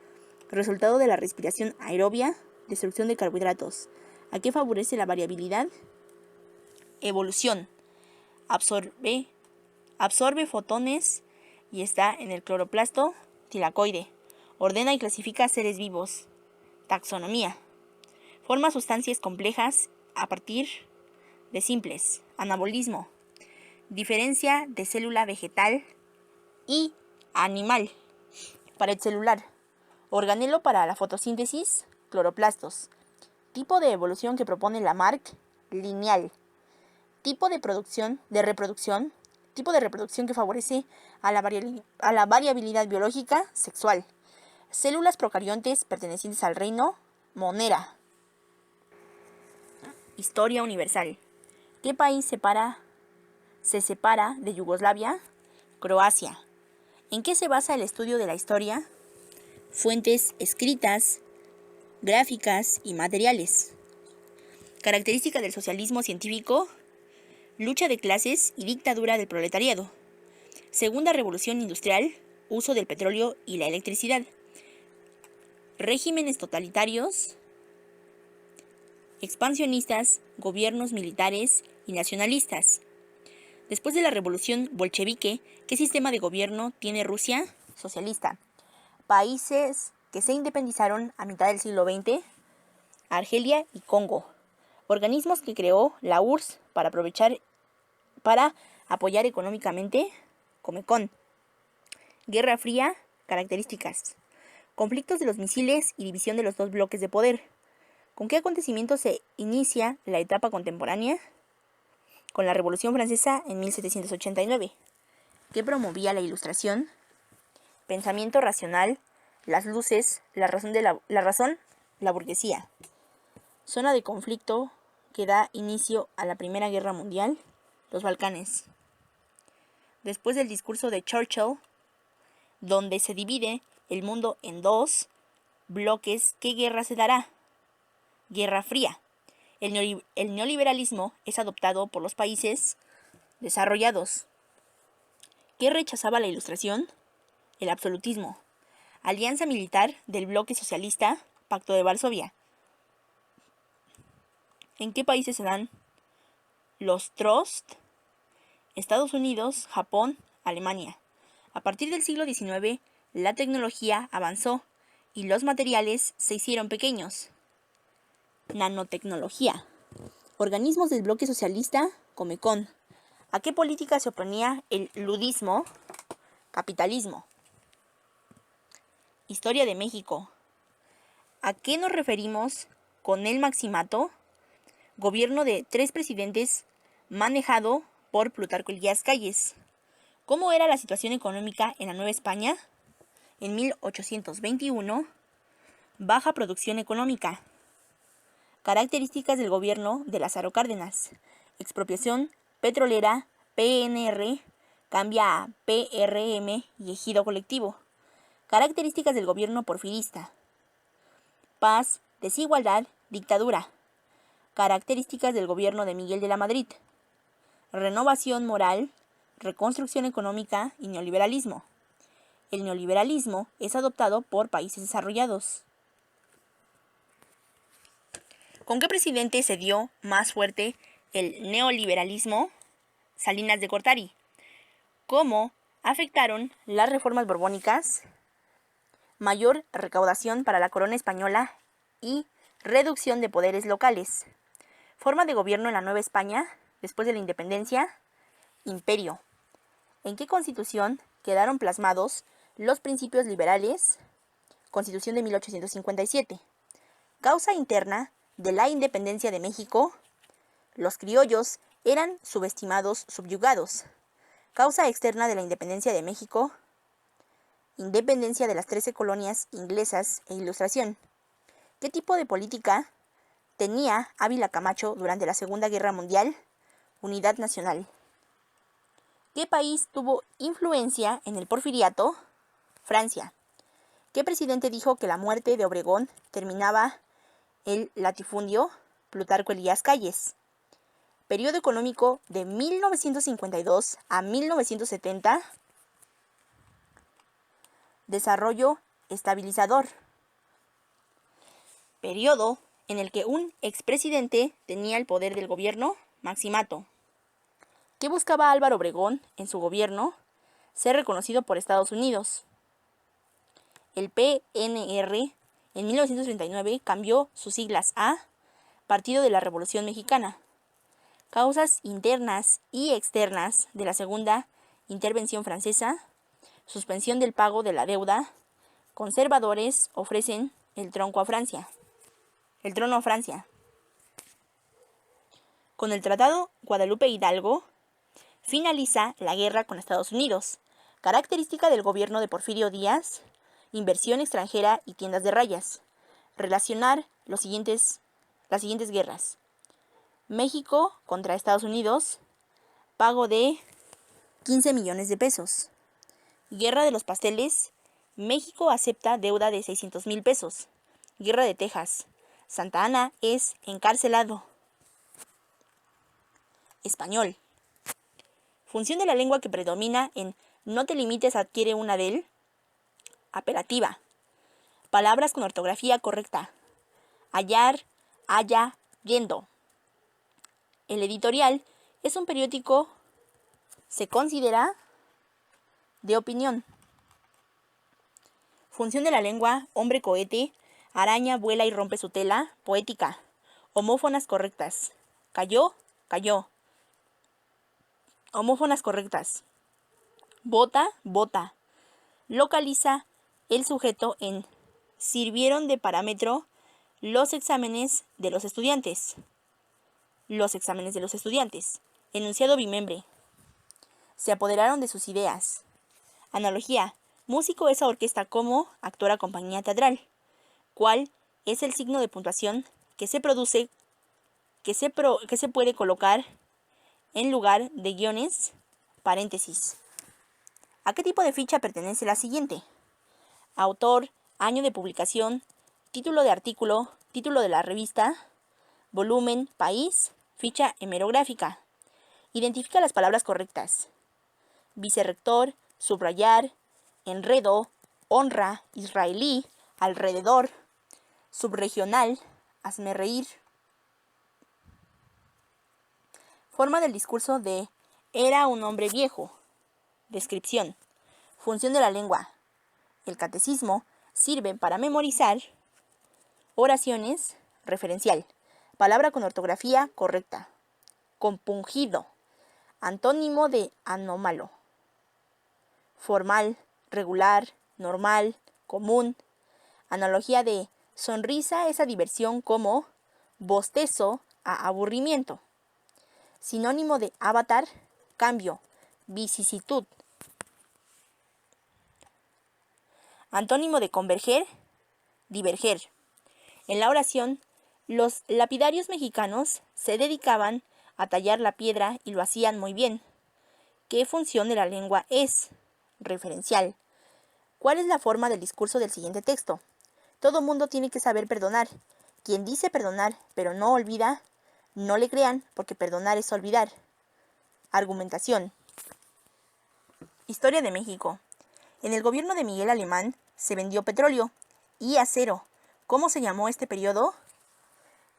Resultado de la respiración aerobia, destrucción de carbohidratos. ¿A qué favorece la variabilidad? Evolución. Absorbe fotones y está en el cloroplasto tilacoide. Ordena y clasifica seres vivos. Taxonomía. Forma sustancias complejas a partir de simples. Anabolismo. Diferencia de célula vegetal y animal. Pared celular. Organelo para la fotosíntesis. Cloroplastos. Tipo de evolución que propone Lamarck. Lineal. Tipo de reproducción que favorece a la variabilidad biológica sexual. Células procariontes pertenecientes al reino Monera. Historia universal. ¿Qué país se separa de Yugoslavia? Croacia. ¿En qué se basa el estudio de la historia? Fuentes escritas, gráficas y materiales. Característica del socialismo científico: lucha de clases y dictadura del proletariado. Segunda revolución industrial, uso del petróleo y la electricidad. Regímenes totalitarios, expansionistas, gobiernos militares y nacionalistas. Después de la revolución bolchevique, ¿qué sistema de gobierno tiene Rusia? Socialista. Países que se independizaron a mitad del siglo XX, Argelia y Congo. Organismos que creó la URSS para apoyar económicamente, Comecon. Guerra Fría, características. Conflictos de los misiles y división de los dos bloques de poder. ¿Con qué acontecimiento se inicia la etapa contemporánea? Con la Revolución Francesa en 1789. ¿Qué promovía la Ilustración? Pensamiento racional, las luces, la razón, la burguesía. Zona de conflicto que da inicio a la Primera Guerra Mundial, los Balcanes. Después del discurso de Churchill, donde se divide el mundo en dos bloques, ¿qué guerra se dará? Guerra Fría. El neoliberalismo es adoptado por los países desarrollados. ¿Qué rechazaba la Ilustración? El absolutismo. Alianza militar del bloque socialista, Pacto de Varsovia. ¿En qué países se dan los Trust? Estados Unidos, Japón, Alemania. A partir del siglo XIX, la tecnología avanzó y los materiales se hicieron pequeños. Nanotecnología. Organismos del bloque socialista, Comecon. ¿A qué política se oponía el ludismo? Capitalismo. Historia de México. ¿A qué nos referimos con el maximato? Gobierno de 3 presidentes manejado por Plutarco Elías Calles. ¿Cómo era la situación económica en la Nueva España? En 1821, baja producción económica. Características del gobierno de Lázaro Cárdenas. Expropiación petrolera, PNR, cambia a PRM y ejido colectivo. Características del gobierno porfirista. Paz, desigualdad, dictadura. Características del gobierno de Miguel de la Madrid. Renovación moral, reconstrucción económica y neoliberalismo. El neoliberalismo es adoptado por países desarrollados. ¿Con qué presidente se dio más fuerte el neoliberalismo? Salinas de Gortari. ¿Cómo afectaron las reformas borbónicas? Mayor recaudación para la corona española y reducción de poderes locales. Forma de gobierno en la Nueva España después de la independencia. Imperio. ¿En qué constitución quedaron plasmados los principios liberales? Constitución de 1857. Causa interna de la independencia de México. Los criollos eran subestimados, subyugados. Causa externa de la independencia de México. independencia de las 13 colonias inglesas e Ilustración. ¿Qué tipo de política tenía Ávila Camacho durante la Segunda Guerra Mundial? Unidad nacional. ¿Qué país tuvo influencia en el Porfiriato? Francia. ¿Qué presidente dijo que la muerte de Obregón terminaba el latifundio? Plutarco Elías Calles. Periodo económico de 1952 a 1970. Desarrollo estabilizador. Periodo en el que un expresidente tenía el poder del gobierno. Maximato. ¿Qué buscaba Álvaro Obregón en su gobierno? Ser reconocido por Estados Unidos. El PNR en 1939 cambió sus siglas a Partido de la Revolución Mexicana. Causas internas y externas de la Segunda Intervención Francesa. Suspensión del pago de la deuda. Conservadores ofrecen el trono a Francia. Con el Tratado Guadalupe Hidalgo finaliza la guerra con Estados Unidos. Característica del gobierno de Porfirio Díaz: inversión extranjera y tiendas de rayas. Relacionar las siguientes guerras. México contra Estados Unidos, pago de 15 millones de pesos. Guerra de los pasteles, México acepta deuda de 600,000 pesos. Guerra de Texas, Santa Anna es encarcelado. Español. Función de la lengua que predomina en no te limites adquiere una del. Apelativa. Palabras con ortografía correcta. Hallar, haya, yendo. El Editorial es un periódico, se considera, de opinión. Función de la lengua, hombre cohete, araña, vuela y rompe su tela, poética. Homófonas correctas. Cayó, cayó. Homófonas correctas. Bota, bota. Localiza el sujeto en sirvieron de parámetro los exámenes de los estudiantes. Enunciado bimembre. Se apoderaron de sus ideas. Analogía. Músico esa orquesta como actora compañía teatral. ¿Cuál es el signo de puntuación que se produce, que se puede colocar en lugar de guiones? Paréntesis. ¿A qué tipo de ficha pertenece la siguiente? Autor, año de publicación, título de artículo, título de la revista, volumen, país, ficha hemerográfica. Identifica las palabras correctas. Vicerrector, subrayar, enredo, honra, israelí, alrededor, subregional, hazme reír. Forma del discurso de era un hombre viejo. Descripción. Función de la lengua. El catecismo sirve para memorizar. Oraciones. Referencial. Palabra con ortografía correcta. Compungido. Antónimo de anómalo. Formal, regular, normal, común. Analogía de sonrisa esa diversión como bostezo a aburrimiento. Sinónimo de avatar, cambio, vicisitud. Antónimo de converger, diverger. En la oración, los lapidarios mexicanos se dedicaban a tallar la piedra y lo hacían muy bien. ¿Qué función de la lengua es? Referencial. ¿Cuál es la forma del discurso del siguiente texto? Todo mundo tiene que saber perdonar. Quien dice perdonar pero no olvida, no le crean porque perdonar es olvidar. Argumentación. Historia de México. En el gobierno de Miguel Alemán se vendió petróleo y acero. ¿Cómo se llamó este periodo?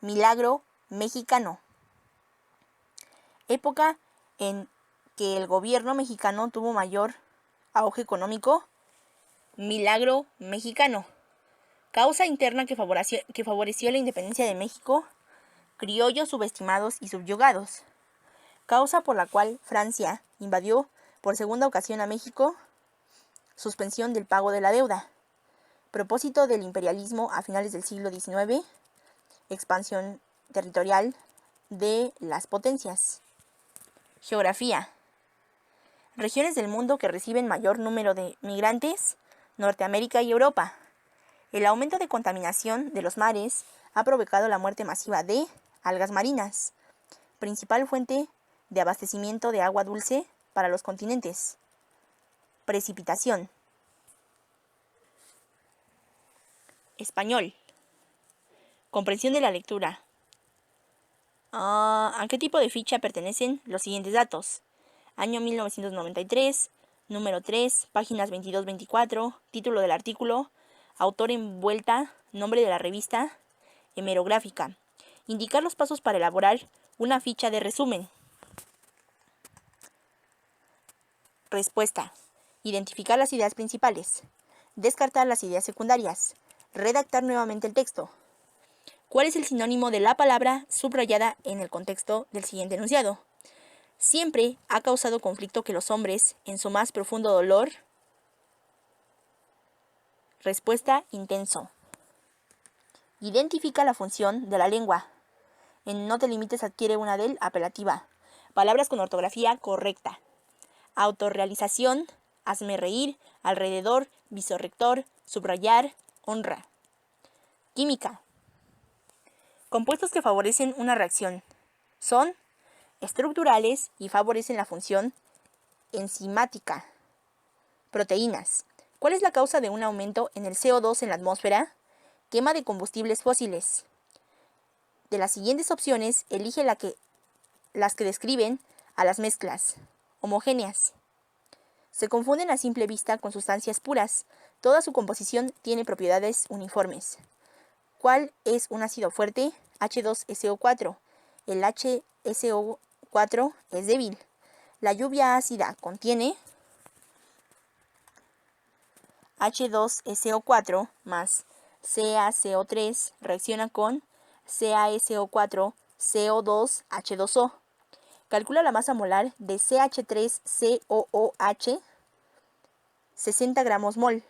Milagro mexicano. Época en que el gobierno mexicano tuvo mayor auge económico. Milagro mexicano. Causa interna que favoreció la independencia de México. Criollos subestimados y subyugados. Causa por la cual Francia invadió por segunda ocasión a México. Suspensión del pago de la deuda. Propósito del imperialismo a finales del siglo XIX. Expansión territorial de las potencias. Geografía. Regiones del mundo que reciben mayor número de migrantes Norteamérica y Europa. El aumento de contaminación de los mares ha provocado la muerte masiva de algas marinas, principal fuente de abastecimiento de agua dulce para los continentes. Precipitación. Español. Comprensión de la lectura. ¿A qué tipo de ficha pertenecen los siguientes datos? Año 1993, número 3, páginas 22-24, título del artículo, autor envuelta, nombre de la revista, hemerográfica. Indicar los pasos para elaborar una ficha de resumen. Respuesta. Identificar las ideas principales. Descartar las ideas secundarias. Redactar nuevamente el texto. ¿Cuál es el sinónimo de la palabra subrayada en el contexto del siguiente enunciado? Siempre ha causado conflicto que los hombres, en su más profundo dolor. Respuesta: intenso. Identifica la función de la lengua. En no te limites adquiere una del apelativa. Palabras con ortografía correcta. Autorrealización, hazme reír, alrededor, visorrector, subrayar, honra. Química. Compuestos que favorecen una reacción son estructurales y favorecen la función enzimática. Proteínas. ¿Cuál es la causa de un aumento en el CO2 en la atmósfera? Quema de combustibles fósiles. De las siguientes opciones, elige las que describen a las mezclas homogéneas. Se confunden a simple vista con sustancias puras. Toda su composición tiene propiedades uniformes. ¿Cuál es un ácido fuerte? H2SO4. El HSO4 es débil. La lluvia ácida contiene H2SO4 más CaCO3 reacciona con CaSO4, CO2, H2O. Calcula la masa molar de CH3COOH, 60 gramos mol.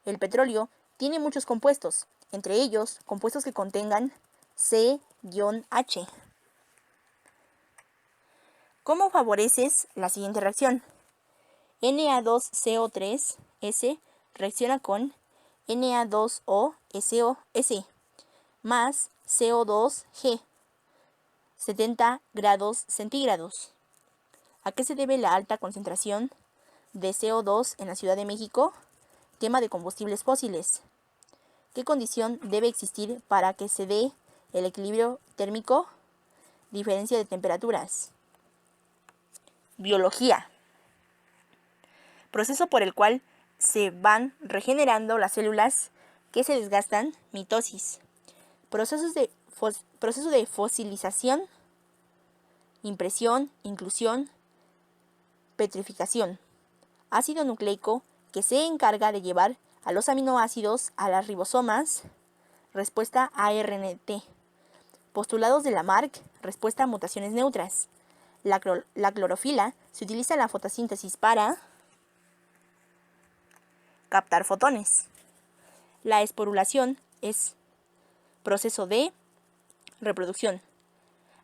El petróleo tiene muchos compuestos, entre ellos compuestos que contengan C-H. ¿Cómo favoreces la siguiente reacción? Na2CO3S reacciona con Na2OSO más CO2G, 70 grados centígrados. ¿A qué se debe la alta concentración de CO2 en la Ciudad de México? Quema de combustibles fósiles. ¿Qué condición debe existir para que se dé el equilibrio térmico? Diferencia de temperaturas. Biología. Proceso por el cual se van regenerando las células que se desgastan, mitosis. Proceso de fosilización, impresión, inclusión, petrificación. Ácido nucleico que se encarga de llevar a los aminoácidos a las ribosomas. Respuesta: ARNT. Postulados de Lamarck. Respuesta: mutaciones neutras. La clorofila se utiliza en la fotosíntesis para captar fotones. La esporulación es proceso de reproducción.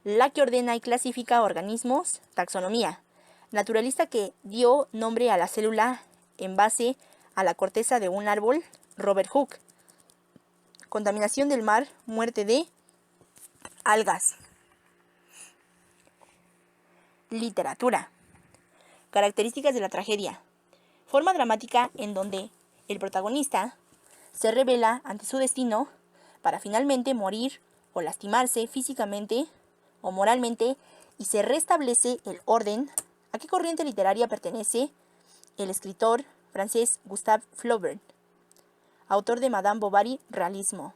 La que ordena y clasifica organismos, taxonomía. Naturalista que dio nombre a la célula en base a la corteza de un árbol, Robert Hooke. Contaminación del mar, muerte de algas. Literatura. Características de la tragedia. Forma dramática en donde el protagonista se revela ante su destino para finalmente morir o lastimarse físicamente o moralmente y se restablece el orden. ¿A qué corriente literaria pertenece el escritor francés Gustave Flaubert, autor de Madame Bovary, realismo?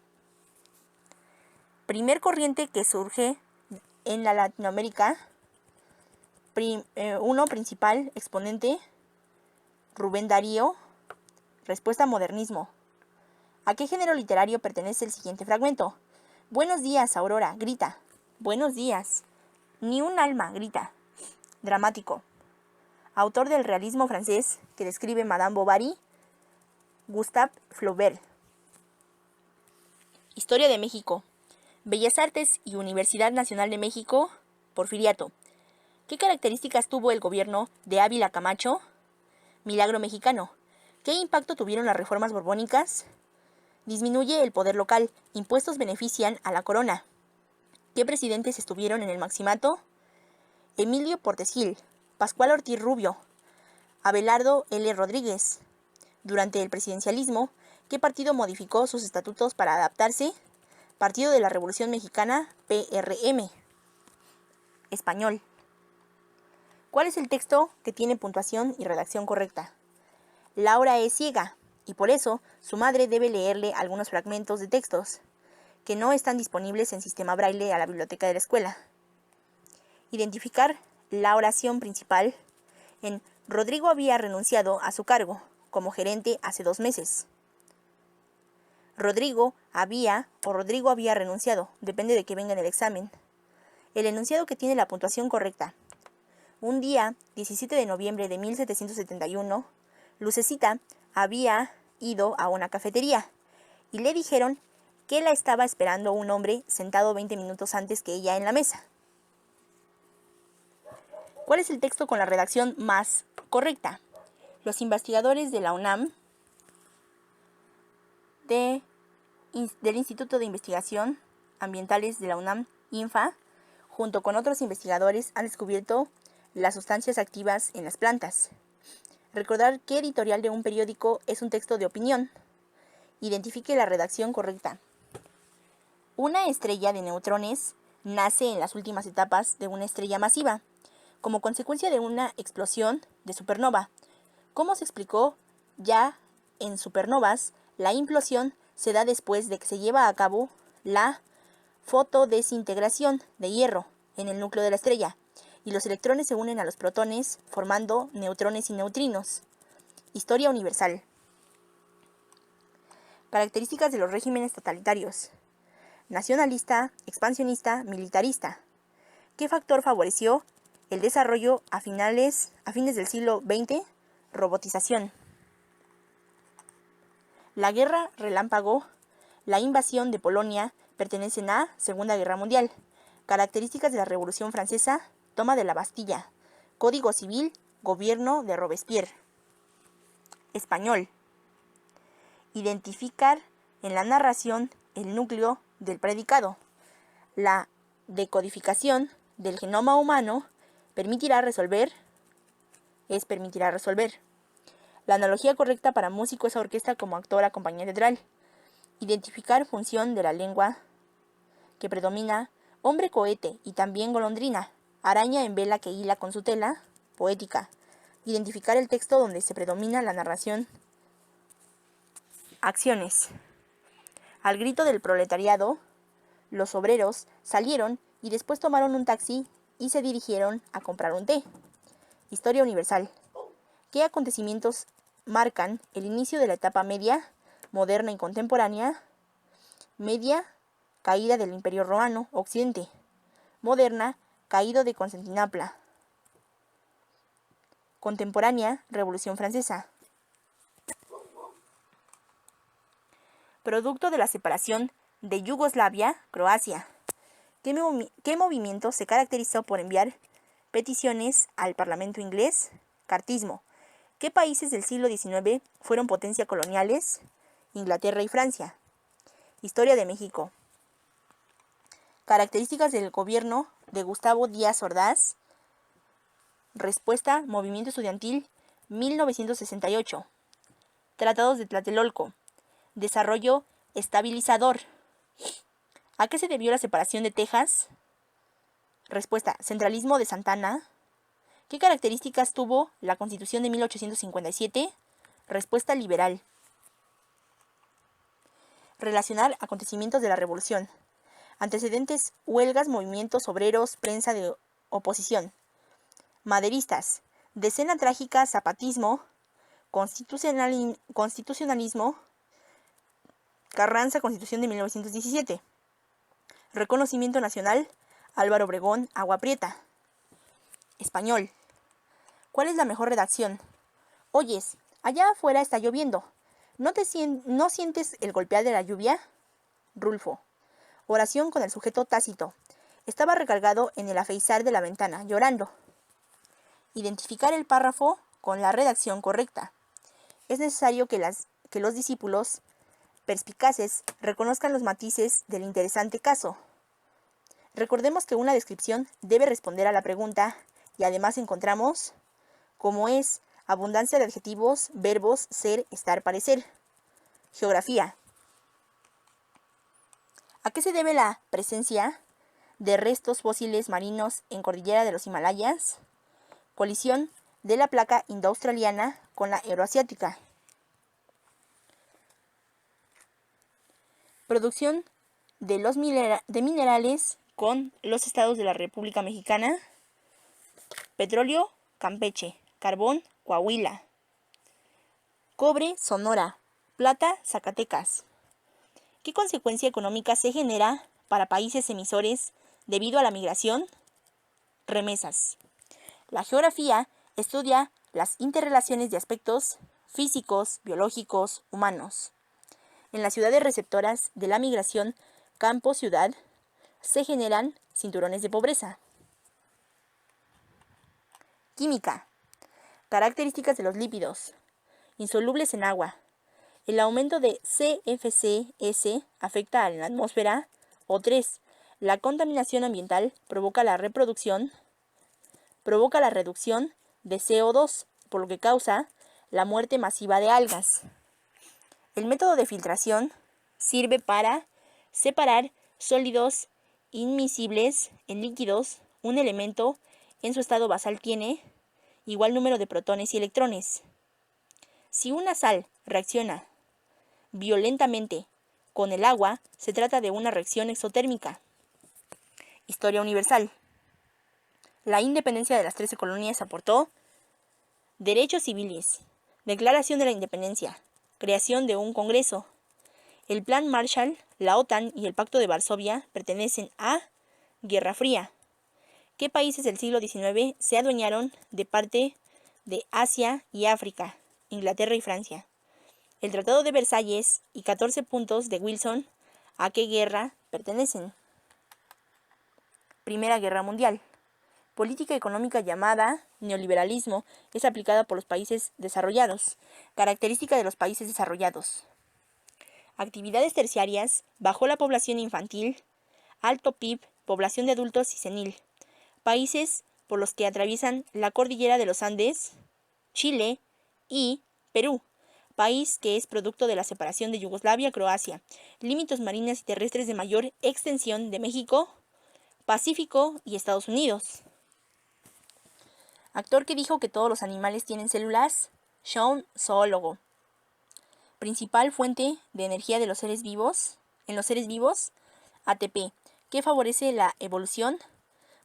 Primer corriente que surge en la Latinoamérica. Uno principal exponente, Rubén Darío. Respuesta: modernismo. ¿A qué género literario pertenece el siguiente fragmento? Buenos días, Aurora, grita. Buenos días. Ni un alma, grita. Dramático. Autor del realismo francés que describe Madame Bovary, Gustave Flaubert. Historia de México. Bellas Artes y Universidad Nacional de México, Porfiriato. ¿Qué características tuvo el gobierno de Ávila Camacho? Milagro mexicano. ¿Qué impacto tuvieron las reformas borbónicas? Disminuye el poder local. Impuestos benefician a la corona. ¿Qué presidentes estuvieron en el maximato? Emilio Portes Gil, Pascual Ortiz Rubio, Abelardo L. Rodríguez. Durante el presidencialismo, ¿qué partido modificó sus estatutos para adaptarse? Partido de la Revolución Mexicana, PRM. Español. ¿Cuál es el texto que tiene puntuación y redacción correcta? Laura es ciega, y por eso su madre debe leerle algunos fragmentos de textos que no están disponibles en sistema braille a la biblioteca de la escuela. Identificar la oración principal. En Rodrigo había renunciado a su cargo como gerente hace 2 meses. Rodrigo había renunciado, depende de que venga en el examen. El enunciado que tiene la puntuación correcta. Un día, 17 de noviembre de 1771, Lucecita había ido a una cafetería y le dijeron que la estaba esperando un hombre sentado 20 minutos antes que ella en la mesa. ¿Cuál es el texto con la redacción más correcta? Los investigadores de la UNAM, del Instituto de Investigación Ambientales de la UNAM, INFA, junto con otros investigadores, han descubierto las sustancias activas en las plantas. Recordar qué editorial de un periódico es un texto de opinión. Identifique la redacción correcta. Una estrella de neutrones nace en las últimas etapas de una estrella masiva, como consecuencia de una explosión de supernova. Como se explicó ya en supernovas, la implosión se da después de que se lleva a cabo la fotodesintegración de hierro en el núcleo de la estrella, y los electrones se unen a los protones formando neutrones y neutrinos. Historia universal. Características de los regímenes totalitarios. Nacionalista, expansionista, militarista. ¿Qué factor favoreció el desarrollo a fines del siglo XX? Robotización. La guerra relámpago, la invasión de Polonia pertenecen a Segunda Guerra Mundial. Características de la Revolución Francesa: toma de la Bastilla. Código Civil, gobierno de Robespierre. Español. Identificar en la narración el núcleo del predicado. La decodificación del genoma humano permitirá resolver. La analogía correcta para músico es orquesta como actor acompañante teatral. Identificar función de la lengua que predomina. Hombre cohete y también golondrina. Araña en vela que hila con su tela. Poética. Identificar el texto donde se predomina la narración. Acciones. Al grito del proletariado, los obreros salieron y después tomaron un taxi y se dirigieron a comprar un té. Historia universal. ¿Qué acontecimientos marcan el inicio de la etapa media, moderna y contemporánea? Media, caída del Imperio Romano, Occidente. Moderna, caída de Constantinopla. Contemporánea, Revolución Francesa. Producto de la separación de Yugoslavia, Croacia. ¿Qué movimiento se caracterizó por enviar peticiones al Parlamento inglés? Cartismo. ¿Qué países del siglo XIX fueron potencia coloniales? Inglaterra y Francia. Historia de México. Características del gobierno de Gustavo Díaz Ordaz. Respuesta: movimiento estudiantil 1968. Tratados de Tlatelolco. Desarrollo estabilizador. ¿A qué se debió la separación de Texas? Respuesta: centralismo de Santa Anna. ¿Qué características tuvo la Constitución de 1857? Respuesta: liberal. Relacionar acontecimientos de la Revolución. Antecedentes: huelgas, movimientos obreros, prensa de oposición. Maderistas. Decena trágica, zapatismo, constitucionalismo. Carranza, Constitución de 1917. Reconocimiento nacional: Álvaro Obregón, Agua Prieta. Español. ¿Cuál es la mejor redacción? Oyes, allá afuera está lloviendo. ¿No sientes el golpear de la lluvia? Rulfo. Oración con el sujeto tácito. Estaba recargado en el afeizar de la ventana, llorando. Identificar el párrafo con la redacción correcta. es necesario que los discípulos perspicaces reconozcan los matices del interesante caso. Recordemos que una descripción debe responder a la pregunta y además encontramos como es abundancia de adjetivos, verbos, ser, estar, parecer. Geografía. ¿A qué se debe la presencia de restos fósiles marinos en cordillera de los Himalayas? Colisión de la placa indoaustraliana con la euroasiática. Producción de minerales con los estados de la República Mexicana. Petróleo, Campeche. Carbón, Coahuila. Cobre, Sonora. Plata, Zacatecas. ¿Qué consecuencia económica se genera para países emisores debido a la migración? Remesas. La geografía estudia las interrelaciones de aspectos físicos, biológicos, humanos. En las ciudades receptoras de la migración campo-ciudad se generan cinturones de pobreza. Química. Características de los lípidos. Insolubles en agua. El aumento de CFCs afecta a la atmósfera. O 3. La contaminación ambiental provoca la reducción de CO2, por lo que causa la muerte masiva de algas. El método de filtración sirve para separar sólidos inmiscibles en líquidos. Un elemento en su estado basal tiene igual número de protones y electrones. Si una sal reacciona violentamente con el agua, se trata de una reacción exotérmica. Historia universal. La independencia de las 13 colonias aportó derechos civiles, declaración de la independencia, creación de un congreso. El Plan Marshall, la OTAN y el Pacto de Varsovia pertenecen a Guerra Fría. ¿Qué países del siglo XIX se adueñaron de parte de Asia y África? Inglaterra y Francia. El Tratado de Versalles y 14 puntos de Wilson, ¿a qué guerra pertenecen? Primera Guerra Mundial. Política económica llamada neoliberalismo es aplicada por los países desarrollados. Característica de los países desarrollados. Actividades terciarias, bajó la población infantil, alto PIB, población de adultos y senil. Países por los que atraviesan la cordillera de los Andes, Chile y Perú. País que es producto de la separación de Yugoslavia, Croacia. Límites marinos y terrestres de mayor extensión de México, Pacífico y Estados Unidos. Actor que dijo que todos los animales tienen células, Shaun, zoólogo. Principal fuente de energía de los seres vivos, ATP, que favorece la evolución,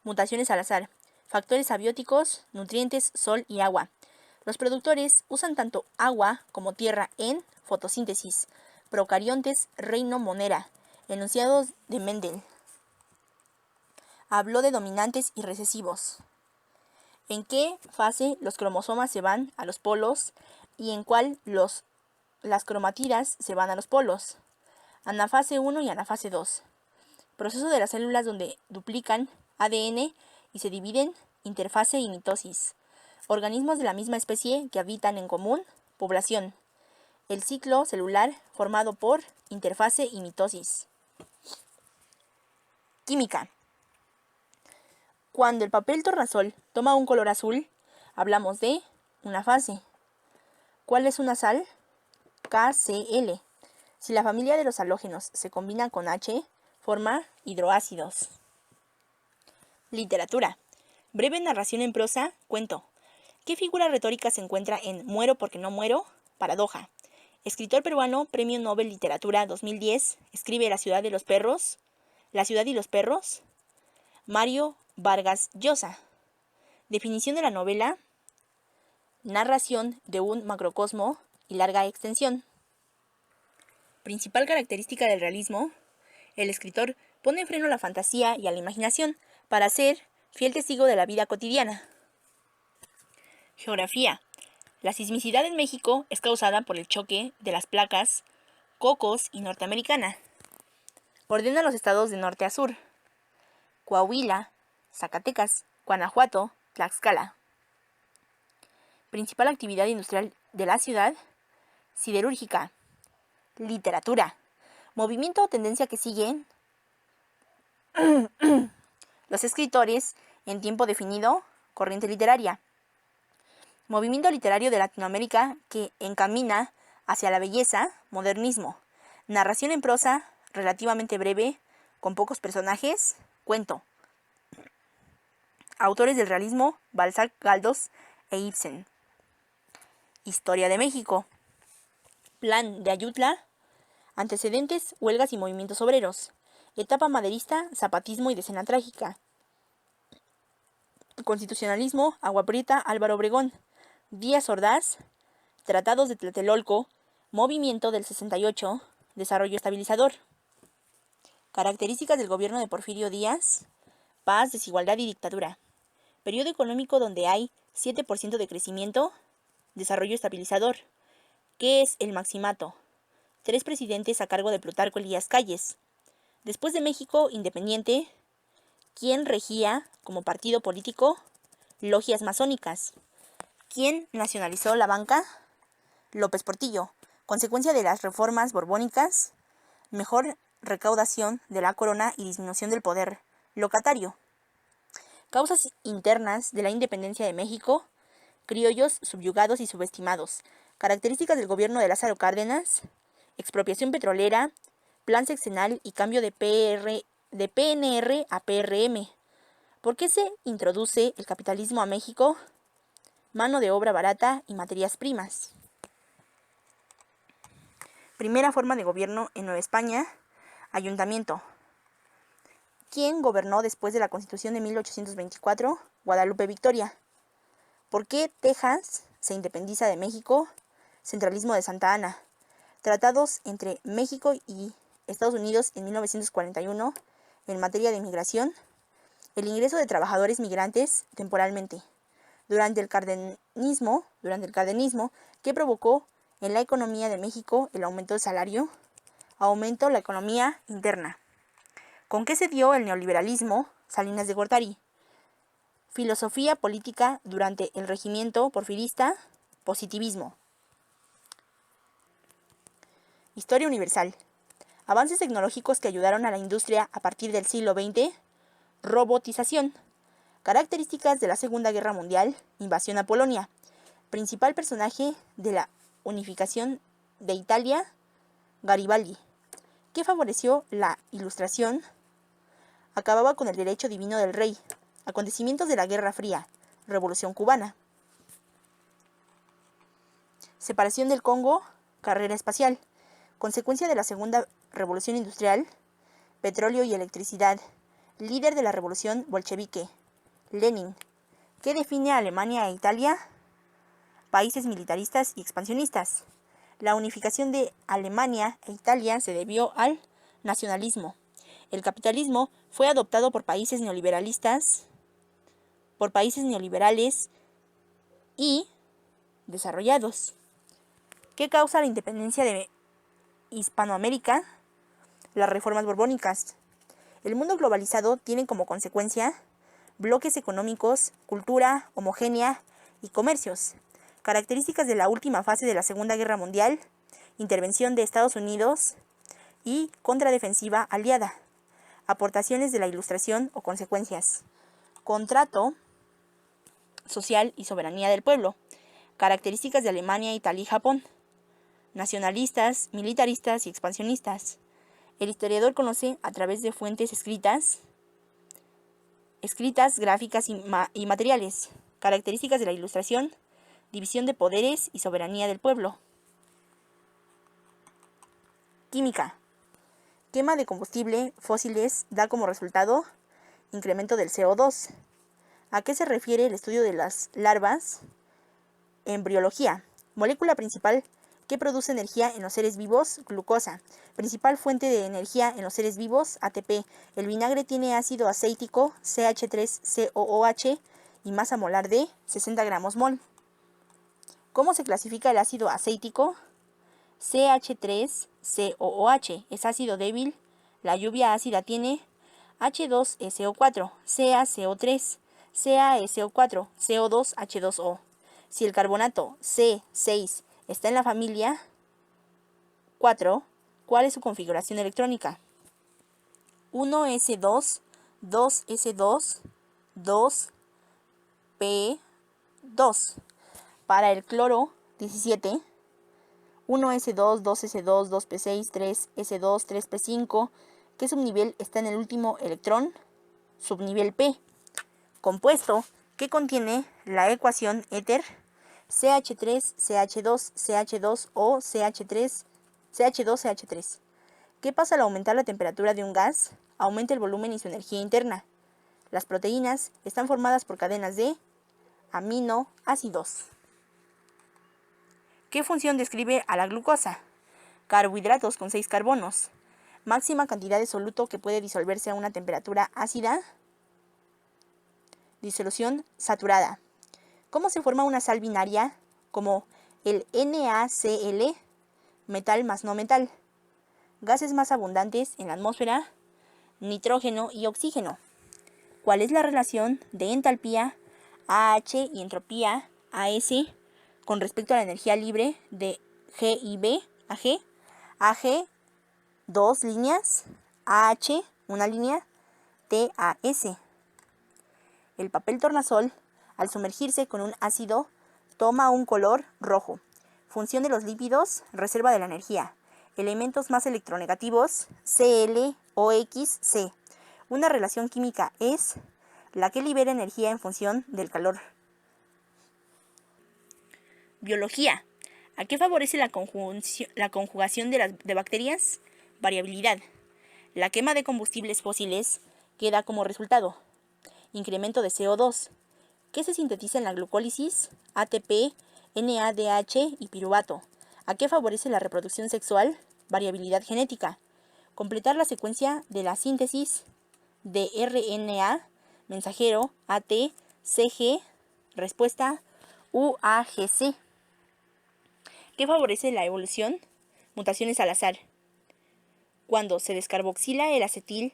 mutaciones al azar, factores abióticos, nutrientes, sol y agua. Los productores usan tanto agua como tierra en fotosíntesis. Procariontes, reino Monera. Enunciados de Mendel. Habló de dominantes y recesivos. ¿En qué fase los cromosomas se van a los polos y en cuál las cromatidas se van a los polos? Anafase 1 y anafase 2. Proceso de las células donde duplican ADN y se dividen, interfase y mitosis. Organismos de la misma especie que habitan en común, población. El ciclo celular formado por interfase y mitosis. Química. Cuando el papel tornasol toma un color azul, hablamos de una fase. ¿Cuál es una sal? KCl. Si la familia de los halógenos se combina con H, forma hidroácidos. Literatura. Breve narración en prosa, cuento. ¿Qué figura retórica se encuentra en Muero porque no muero? Paradoja. Escritor peruano, Premio Nobel Literatura 2010, escribe La ciudad y los perros. Mario Vargas Llosa. Definición de la novela. Narración de un macrocosmo y larga extensión. Principal característica del realismo. El escritor pone freno a la fantasía y a la imaginación para ser fiel testigo de la vida cotidiana. Geografía. La sismicidad en México es causada por el choque de las placas Cocos y Norteamericana. Ordena los estados de norte a sur. Coahuila, Zacatecas, Guanajuato, Tlaxcala. Principal actividad industrial de la ciudad. siderúrgica, literatura, movimiento o tendencia que siguen los escritores en tiempo definido, corriente literaria. Movimiento literario de Latinoamérica que encamina hacia la belleza, modernismo. Narración en prosa, relativamente breve, con pocos personajes, cuento. Autores del realismo, Balzac, Galdós e Ibsen. Historia de México. Plan de Ayutla. Antecedentes, huelgas y movimientos obreros. Etapa maderista, zapatismo y decena trágica. Constitucionalismo, Agua Prieta, Álvaro Obregón. Díaz Ordaz, Tratados de Tlatelolco, Movimiento del 68, Desarrollo Estabilizador. Características del gobierno de Porfirio Díaz, paz, desigualdad y dictadura. Periodo económico donde hay 7% de crecimiento, desarrollo estabilizador. ¿Qué es el maximato? 3 presidentes a cargo de Plutarco Elías Calles. Después de México independiente, ¿quién regía como partido político? Logias masónicas. ¿Quién nacionalizó la banca? López Portillo. Consecuencia de las reformas borbónicas, mejor recaudación de la corona y disminución del poder locatario. Causas internas de la independencia de México, criollos subyugados y subestimados. Características del gobierno de Lázaro Cárdenas, expropiación petrolera, plan sexenal y cambio de PNR a PRM. ¿Por qué se introduce el capitalismo a México? Mano de obra barata y materias primas. Primera forma de gobierno en Nueva España, ayuntamiento. ¿Quién gobernó después de la Constitución de 1824? Guadalupe Victoria. ¿Por qué Texas se independiza de México? Centralismo de Santa Ana. Tratados entre México y Estados Unidos en 1941 en materia de inmigración. El ingreso de trabajadores migrantes temporalmente. Durante el cardenismo, ¿qué provocó en la economía de México el aumento del salario? Aumento la economía interna. ¿Con qué se dio el neoliberalismo? Salinas de Gortari. Filosofía política durante el regimiento porfirista, positivismo. Historia universal. Avances tecnológicos que ayudaron a la industria a partir del siglo XX. Robotización. Características de la Segunda Guerra Mundial. Invasión a Polonia. Principal personaje de la unificación de Italia. Garibaldi. ¿Qué favoreció la Ilustración? Acababa con el derecho divino del rey. Acontecimientos de la Guerra Fría. Revolución cubana. Separación del Congo. Carrera espacial. Consecuencia de la Segunda Revolución Industrial. Petróleo y electricidad. Líder de la Revolución Bolchevique. Lenin. ¿Qué define a Alemania e Italia? Países militaristas y expansionistas. La unificación de Alemania e Italia se debió al nacionalismo. El capitalismo fue adoptado por países neoliberales y desarrollados. ¿Qué causa la independencia de Hispanoamérica? Las reformas borbónicas. El mundo globalizado tiene como consecuencia bloques económicos, cultura homogénea y comercios. Características de la última fase de la Segunda Guerra Mundial, intervención de Estados Unidos y contradefensiva aliada. Aportaciones de la Ilustración o consecuencias. Contrato social y soberanía del pueblo. Características de Alemania, Italia y Japón. Nacionalistas, militaristas y expansionistas. El historiador conoce a través de fuentes escritas, gráficas y materiales. Características de la Ilustración, división de poderes y soberanía del pueblo. Química. Quema de combustible fósiles da como resultado incremento del CO2. ¿A qué se refiere el estudio de las larvas? Embriología. Molécula principal que produce energía en los seres vivos, glucosa. Principal fuente de energía en los seres vivos, ATP. El vinagre tiene ácido acético, CH3COOH, y masa molar de 60 gramos mol. ¿Cómo se clasifica el ácido acético? CH3COOH es ácido débil. La lluvia ácida tiene H2SO4, CaCO3, CaSO4, CO2H2O. Si el carbonato C6 está en la familia 4. ¿Cuál es su configuración electrónica? 1s2, 2s2, 2p2. Para el cloro 17, 1s2, 2s2, 2p6, 3s2, 3p5. ¿Qué subnivel está en el último electrón? Subnivel P. Compuesto que contiene la ecuación éter CH3, CH2, CH2 o CH3, CH2, CH3. ¿Qué pasa al aumentar la temperatura de un gas? Aumenta el volumen y su energía interna. Las proteínas están formadas por cadenas de aminoácidos. ¿Qué función describe a la glucosa? Carbohidratos con 6 carbonos. Máxima cantidad de soluto que puede disolverse a una temperatura ácida. Disolución saturada. ¿Cómo se forma una sal binaria? Como el NaCl, metal más no metal. Gases más abundantes en la atmósfera, nitrógeno y oxígeno. ¿Cuál es la relación de entalpía AH y entropía AS con respecto a la energía libre de G y B a G? AG, 2 líneas, AH, una línea, TAS. El papel tornasol, al sumergirse con un ácido, toma un color rojo. Función de los lípidos, reserva de la energía. Elementos más electronegativos, Cl, OX, C. Una relación química es la que libera energía en función del calor. Biología. ¿A qué favorece la conjugación de bacterias? Variabilidad. La quema de combustibles fósiles queda como resultado incremento de CO2. ¿Qué se sintetiza en la glucólisis? ATP, NADH y piruvato. ¿A qué favorece la reproducción sexual? Variabilidad genética. Completar la secuencia de la síntesis de RNA, mensajero, AT, CG, respuesta, UAGC. ¿Qué favorece la evolución? Mutaciones al azar. Cuando se descarboxila el acetil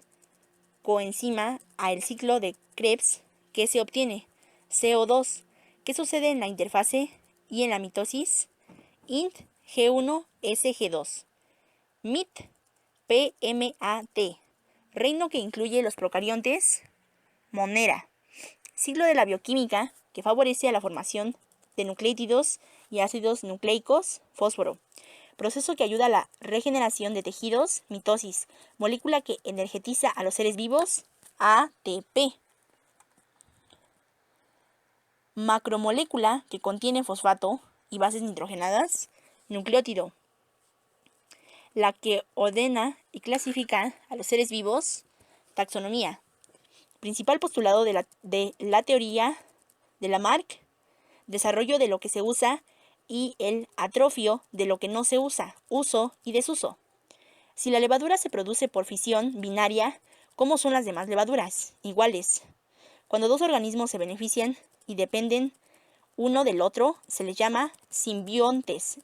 coenzima a el ciclo de Krebs, ¿qué se obtiene? CO2. ¿Qué sucede en la interfase y en la mitosis? Int G1-SG2. MIT PMAT. Reino que incluye los procariontes. Monera. Ciclo de la bioquímica que favorece a la formación de nucleótidos y ácidos nucleicos. Fósforo. Proceso que ayuda a la regeneración de tejidos. Mitosis. Molécula que energetiza a los seres vivos. ATP. Macromolécula que contiene fosfato y bases nitrogenadas. Nucleótido. La que ordena y clasifica a los seres vivos. Taxonomía. Principal postulado de la teoría de Lamarck. Desarrollo de lo que se usa y el atrofio de lo que no se usa, uso y desuso. Si la levadura se produce por fisión binaria, ¿cómo son las demás levaduras? Iguales. Cuando dos organismos se benefician y dependen uno del otro, se les llama simbiontes.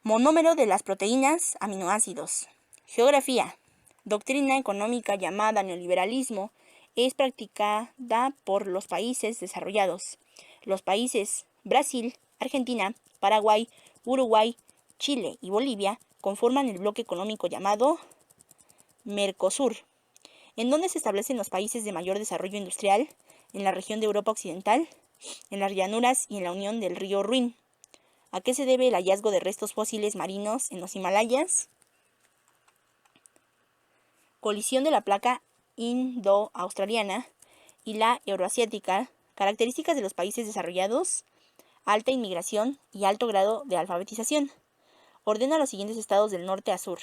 Monómero de las proteínas, aminoácidos. Geografía. Doctrina económica llamada neoliberalismo es practicada por los países desarrollados. Los países Brasil, Argentina, Paraguay, Uruguay, Chile y Bolivia conforman el bloque económico llamado Mercosur. ¿En dónde se establecen los países de mayor desarrollo industrial? En la región de Europa Occidental, en las llanuras y en la unión del río Rin. ¿A qué se debe el hallazgo de restos fósiles marinos en los Himalayas? Colisión de la placa indo-australiana y la euroasiática. Características de los países desarrollados: alta inmigración y alto grado de alfabetización. Ordena los siguientes estados del norte a sur: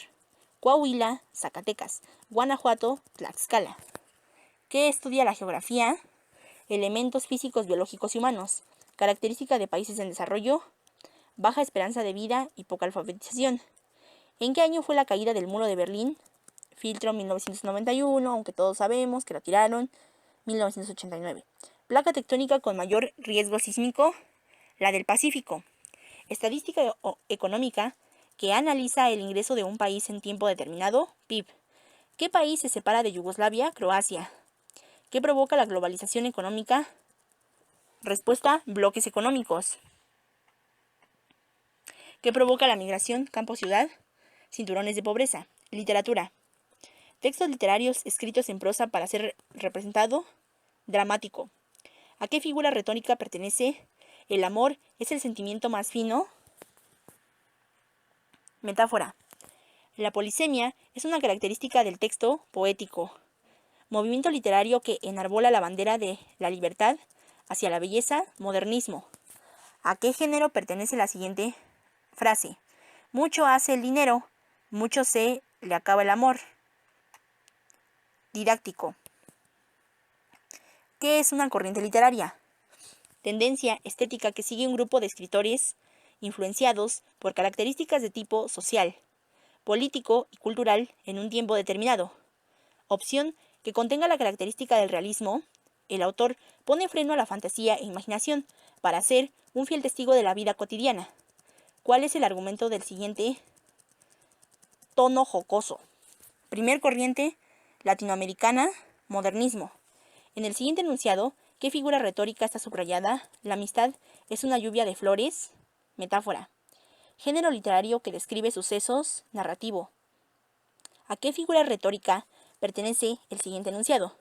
Coahuila, Zacatecas, Guanajuato, Tlaxcala. ¿Qué estudia la geografía? Elementos físicos, biológicos y humanos. Característica de países en desarrollo: baja esperanza de vida y poca alfabetización. ¿En qué año fue la caída del muro de Berlín? Filtro 1991, aunque todos sabemos que lo tiraron. 1989. Placa tectónica con mayor riesgo sísmico: la del Pacífico. Estadística económica que analiza el ingreso de un país en tiempo determinado. PIB. ¿Qué país se separa de Yugoslavia? Croacia. ¿Qué provoca la globalización económica? Respuesta: bloques económicos. ¿Qué provoca la migración campo-ciudad? Cinturones de pobreza. Literatura. Textos literarios escritos en prosa para ser representado. Dramático. ¿A qué figura retórica pertenece? El amor es el sentimiento más fino. Metáfora. La polisemia es una característica del texto poético. Movimiento literario que enarbola la bandera de la libertad hacia la belleza, modernismo. ¿A qué género pertenece la siguiente frase? Mucho hace el dinero, mucho se le acaba el amor. Didáctico. ¿Qué es una corriente literaria? Tendencia estética que sigue un grupo de escritores influenciados por características de tipo social, político y cultural en un tiempo determinado. Opción que contenga la característica del realismo. El autor pone freno a la fantasía e imaginación para ser un fiel testigo de la vida cotidiana. ¿Cuál es el argumento del siguiente tono jocoso? Primer corriente latinoamericana, modernismo. En el siguiente enunciado, ¿qué figura retórica está subrayada? La amistad es una lluvia de flores. Metáfora. Género literario que describe sucesos. Narrativo. ¿A qué figura retórica pertenece el siguiente enunciado?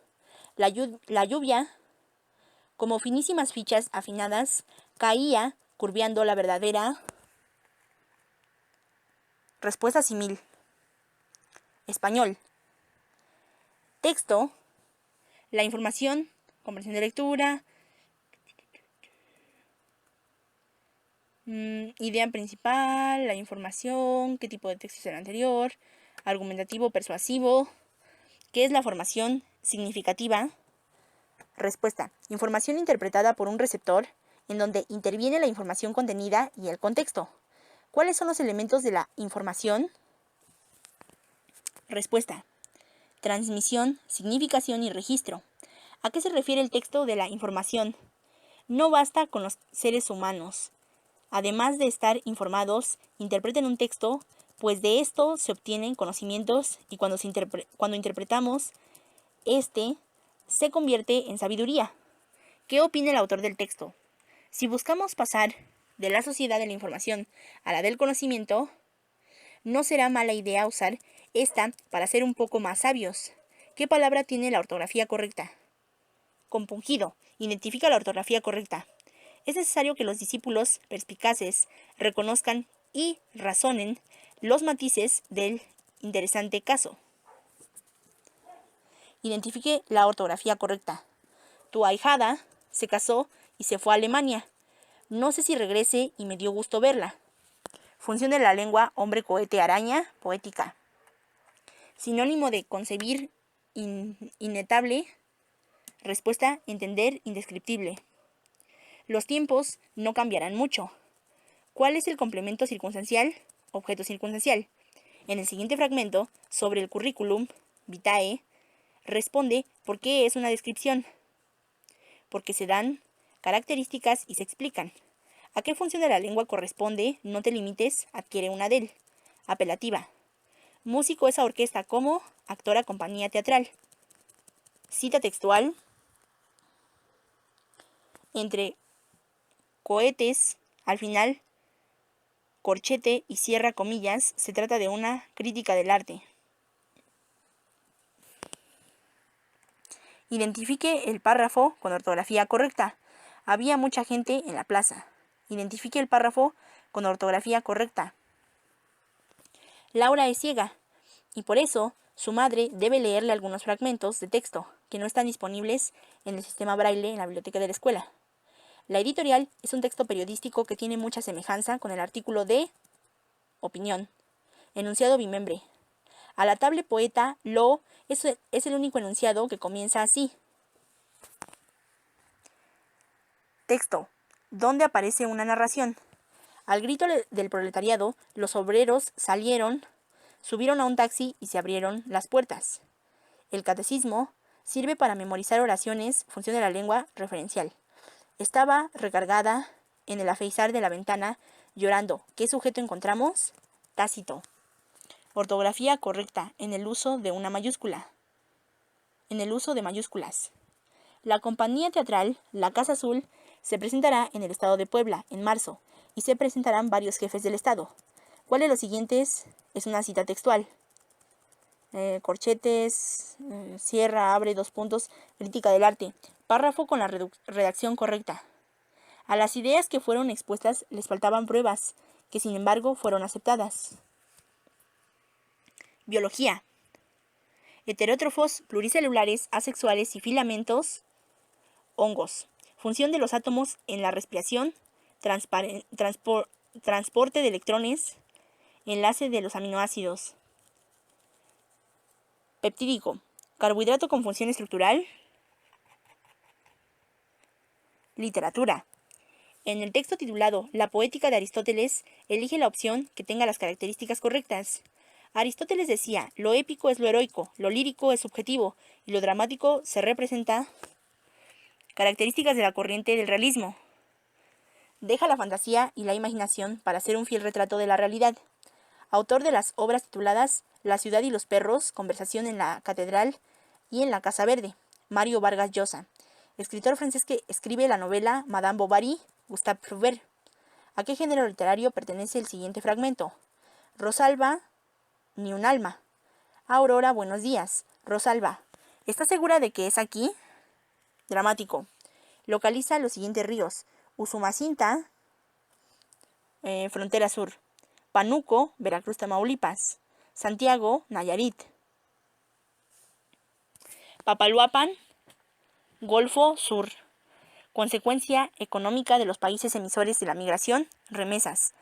La lluvia, como finísimas fichas afinadas, caía curveando la verdadera. Respuesta simil. Español. Texto. La información, comprensión de lectura, idea principal, la información, qué tipo de texto es el anterior, argumentativo, persuasivo, ¿qué es la formación significativa? Respuesta. Información interpretada por un receptor en donde interviene la información contenida y el contexto. ¿Cuáles son los elementos de la información? Respuesta. Transmisión, significación y registro. ¿A qué se refiere el texto de la información? No basta con los seres humanos. Además de estar informados, interpreten un texto, pues de esto se obtienen conocimientos y cuando interpretamos, este se convierte en sabiduría. ¿Qué opina el autor del texto? Si buscamos pasar de la sociedad de la información a la del conocimiento, no será mala idea usar esta para ser un poco más sabios. ¿Qué palabra tiene la ortografía correcta? Compungido. Identifica la ortografía correcta. Es necesario que los discípulos perspicaces reconozcan y razonen los matices del interesante caso. Identifique la ortografía correcta. Tu ahijada se casó y se fue a Alemania. No sé si regrese y me dio gusto verla. Función de la lengua hombre cohete araña poética. Sinónimo de concebir inetable. Respuesta entender indescriptible. Los tiempos no cambiarán mucho. ¿Cuál es el complemento circunstancial? Objeto circunstancial. En el siguiente fragmento, sobre el currículum vitae, responde por qué es una descripción. Porque se dan características y se explican. ¿A qué función de la lengua corresponde? No te limites, adquiere una del. Apelativa. Músico esa orquesta como actora compañía teatral. Cita textual. Entre cohetes, al final, corchete y cierra comillas, se trata de una crítica del arte. Identifique el párrafo con ortografía correcta. Había mucha gente en la plaza. Identifique el párrafo con ortografía correcta. Laura es ciega y por eso su madre debe leerle algunos fragmentos de texto que no están disponibles en el sistema braille en la biblioteca de la escuela. La editorial es un texto periodístico que tiene mucha semejanza con el artículo de opinión. Enunciado bimembre. A la table poeta, lo es el único enunciado que comienza así. Texto. ¿Dónde aparece una narración? Al grito del proletariado, los obreros salieron, subieron a un taxi y se abrieron las puertas. El catecismo sirve para memorizar oraciones, función de la lengua referencial. Estaba recargada en el afeizar de la ventana, llorando. ¿Qué sujeto encontramos? Tácito. Ortografía correcta en el uso de una mayúscula. En el uso de mayúsculas. La compañía teatral La Casa Azul se presentará en el estado de Puebla en marzo. y se presentarán varios jefes del Estado. ¿Cuál de los siguientes es una cita textual? Corchetes, cierra, abre, dos puntos, crítica del arte. Párrafo con la redacción correcta. A las ideas que fueron expuestas les faltaban pruebas, que sin embargo fueron aceptadas. Biología. Heterótrofos, pluricelulares, asexuales y filamentos. Hongos. Función de los átomos en la respiración, transporte de electrones, enlace de los aminoácidos. Peptídico. Carbohidrato con función estructural. Literatura. En el texto titulado La poética de Aristóteles, elige la opción que tenga las características correctas. Aristóteles decía, lo épico es lo heroico, lo lírico es subjetivo y lo dramático se representa. Características de la corriente del realismo. Deja la fantasía y la imaginación para hacer un fiel retrato de la realidad. Autor de las obras tituladas La ciudad y los perros, Conversación en la catedral y en la Casa Verde, Mario Vargas Llosa. Escritor francés que escribe la novela Madame Bovary, Gustave Flaubert. ¿A qué género literario pertenece el siguiente fragmento? Rosalba, ni un alma. Aurora, buenos días. Rosalba, ¿estás segura de que es aquí? Dramático. Localiza los siguientes ríos. Usumacinta, frontera sur. Panuco, Veracruz, Tamaulipas. Santiago, Nayarit. Papaloapan, Golfo Sur. Consecuencia económica de los países emisores de la migración, remesas.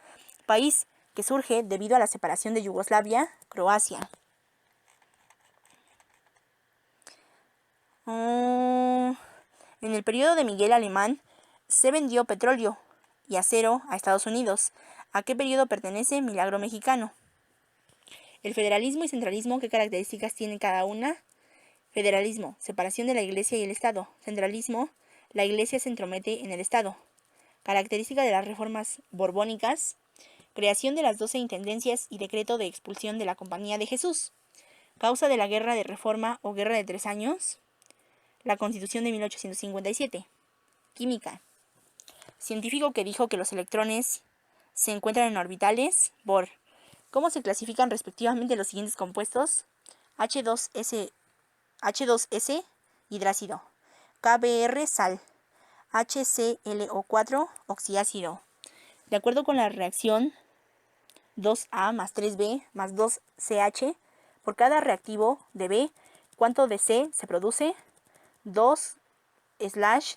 País que surge debido a la separación de Yugoslavia, Croacia. En el periodo de Miguel Alemán se vendió petróleo y acero a Estados Unidos. ¿A qué periodo pertenece Milagro Mexicano? El federalismo y centralismo, ¿qué características tiene cada una? Federalismo, separación de la Iglesia y el Estado. Centralismo, la Iglesia se entromete en el Estado. Característica de las reformas borbónicas, creación de las 12 intendencias y decreto de expulsión de la Compañía de Jesús. Causa de la Guerra de Reforma o Guerra de 3 años, la Constitución de 1857. Química. Científico que dijo que los electrones se encuentran en orbitales, Bohr. ¿Cómo se clasifican respectivamente los siguientes compuestos? H2S, hidrácido. KBr, sal. HClO4, oxiácido. De acuerdo con la reacción 2A más 3B más 2CH, por cada reactivo de B, ¿cuánto de C se produce? 2/3